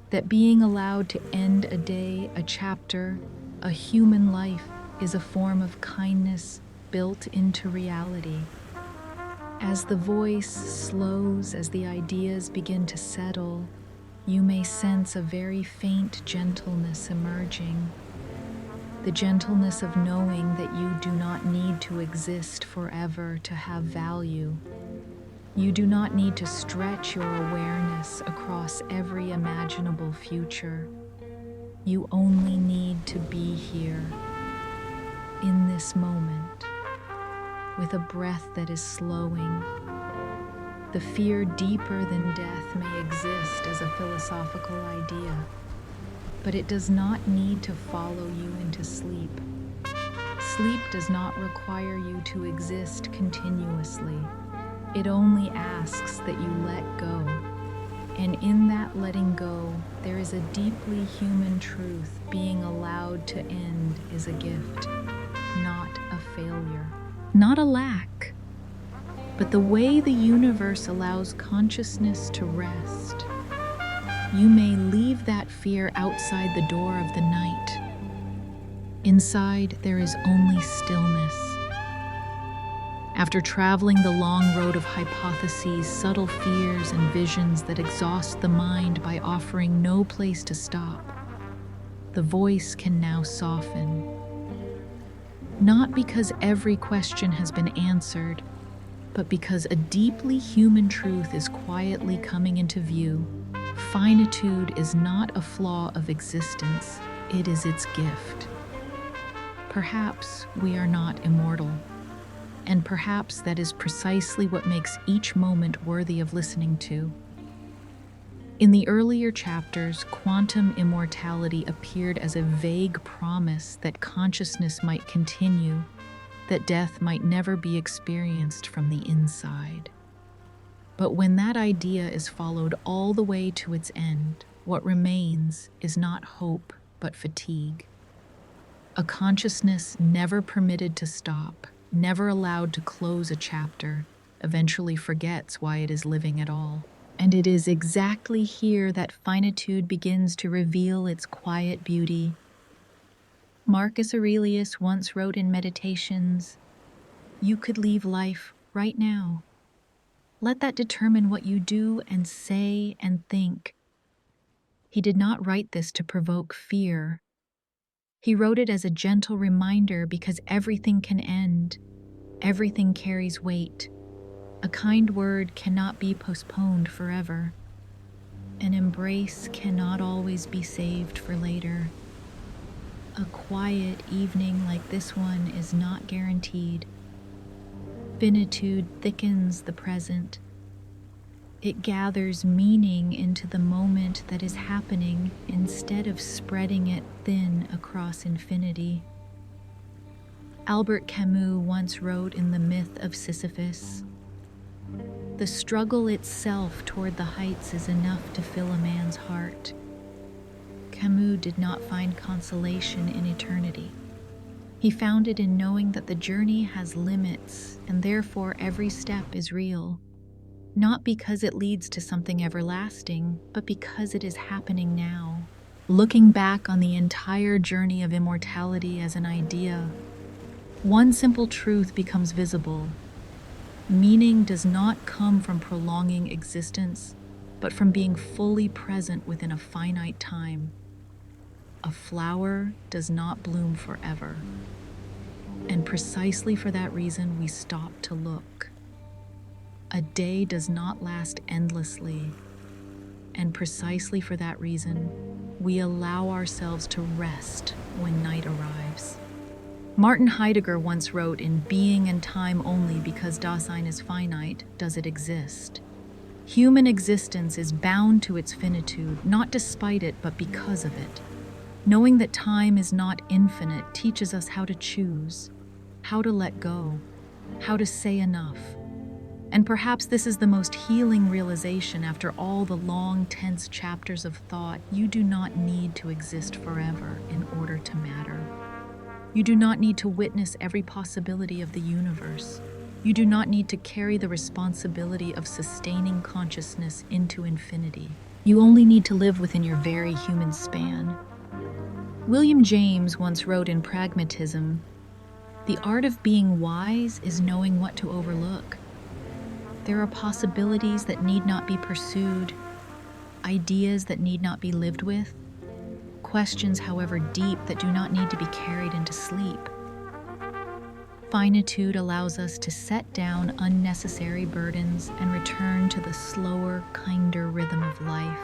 That being allowed to end a day, a chapter, a human life is a form of kindness built into reality. As the voice slows, as the ideas begin to settle, you may sense a very faint gentleness emerging. The gentleness of knowing that you do not need to exist forever to have value. You do not need to stretch your awareness across every imaginable future. You only need to be here, in this moment, with a breath that is slowing. The fear deeper than death may exist as a philosophical idea, but it does not need to follow you into sleep. Sleep does not require you to exist continuously. It only asks that you let go. And in that letting go, there is a deeply human truth. Being allowed to end is a gift, not a failure, not a lack, but the way the universe allows consciousness to rest. You may leave that fear outside the door of the night. Inside, there is only stillness. After traveling the long road of hypotheses, subtle fears, and visions that exhaust the mind by offering no place to stop, the voice can now soften. Not because every question has been answered, but because a deeply human truth is quietly coming into view. Finitude is not a flaw of existence, it is its gift. Perhaps we are not immortal, and perhaps that is precisely what makes each moment worthy of listening to. In the earlier chapters, quantum immortality appeared as a vague promise that consciousness might continue, that death might never be experienced from the inside. But when that idea is followed all the way to its end, what remains is not hope, but fatigue. A consciousness never permitted to stop, never allowed to close a chapter, eventually forgets why it is living at all. And it is exactly here that finitude begins to reveal its quiet beauty. Marcus Aurelius once wrote in Meditations, "You could leave life right now. Let that determine what you do and say and think." He did not write this to provoke fear. He wrote it as a gentle reminder because everything can end. Everything carries weight. A kind word cannot be postponed forever. An embrace cannot always be saved for later. A quiet evening like this one is not guaranteed. Finitude thickens the present. It gathers meaning into the moment that is happening instead of spreading it thin across infinity. Albert Camus once wrote in The Myth of Sisyphus, "The struggle itself toward the heights is enough to fill a man's heart." Camus did not find consolation in eternity. He found it in knowing that the journey has limits and therefore every step is real. Not because it leads to something everlasting, but because it is happening now. Looking back on the entire journey of immortality as an idea, one simple truth becomes visible. Meaning does not come from prolonging existence, but from being fully present within a finite time. A flower does not bloom forever, and precisely for that reason we stop to look. A day does not last endlessly, and precisely for that reason, we allow ourselves to rest when night arrives. Martin Heidegger once wrote, "In being and time only because Dasein is finite, does it exist." Human existence is bound to its finitude, not despite it, but because of it. Knowing that time is not infinite teaches us how to choose, how to let go, how to say enough. And perhaps this is the most healing realization after all the long, tense chapters of thought. You do not need to exist forever in order to matter. You do not need to witness every possibility of the universe. You do not need to carry the responsibility of sustaining consciousness into infinity. You only need to live within your very human span. William James once wrote in Pragmatism, "The art of being wise is knowing what to overlook." There are possibilities that need not be pursued, ideas that need not be lived with, questions, however deep, that do not need to be carried into sleep. Finitude allows us to set down unnecessary burdens and return to the slower, kinder rhythm of life.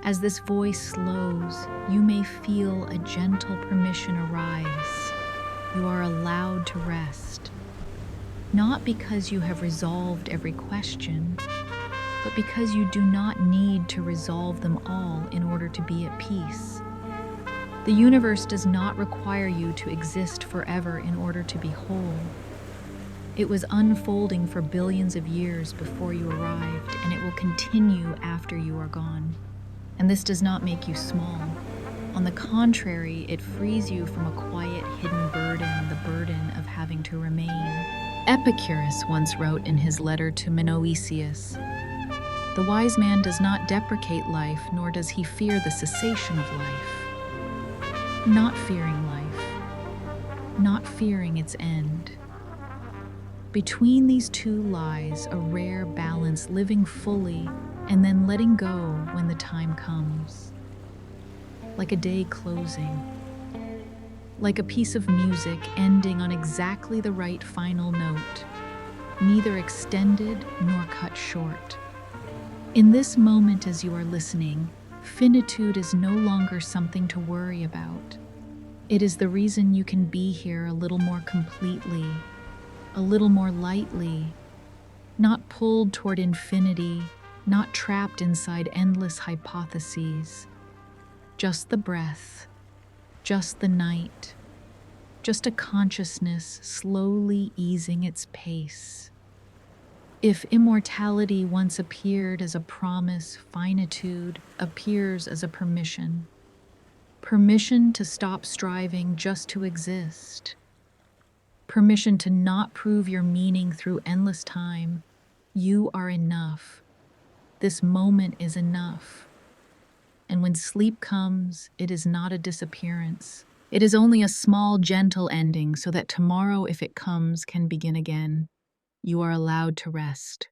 As this voice slows, you may feel a gentle permission arise. You are allowed to rest. Not because you have resolved every question, but because you do not need to resolve them all in order to be at peace. The universe does not require you to exist forever in order to be whole. It was unfolding for billions of years before you arrived, and it will continue after you are gone. And this does not make you small. On the contrary, it frees you from a quiet, hidden burden, the burden of having to remain. Epicurus once wrote in his letter to Menoetius, "The wise man does not deprecate life, nor does he fear the cessation of life." Not fearing life, not fearing its end. Between these two lies a rare balance, living fully and then letting go when the time comes. Like a day closing. Like a piece of music ending on exactly the right final note, neither extended nor cut short. In this moment, as you are listening, finitude is no longer something to worry about. It is the reason you can be here a little more completely, a little more lightly, not pulled toward infinity, not trapped inside endless hypotheses. Just the breath, just the night, just a consciousness slowly easing its pace. If immortality once appeared as a promise, finitude appears as a permission. Permission to stop striving just to exist. Permission to not prove your meaning through endless time. You are enough. This moment is enough. And when sleep comes, it is not a disappearance. It is only a small, gentle ending so that tomorrow, if it comes, can begin again. You are allowed to rest.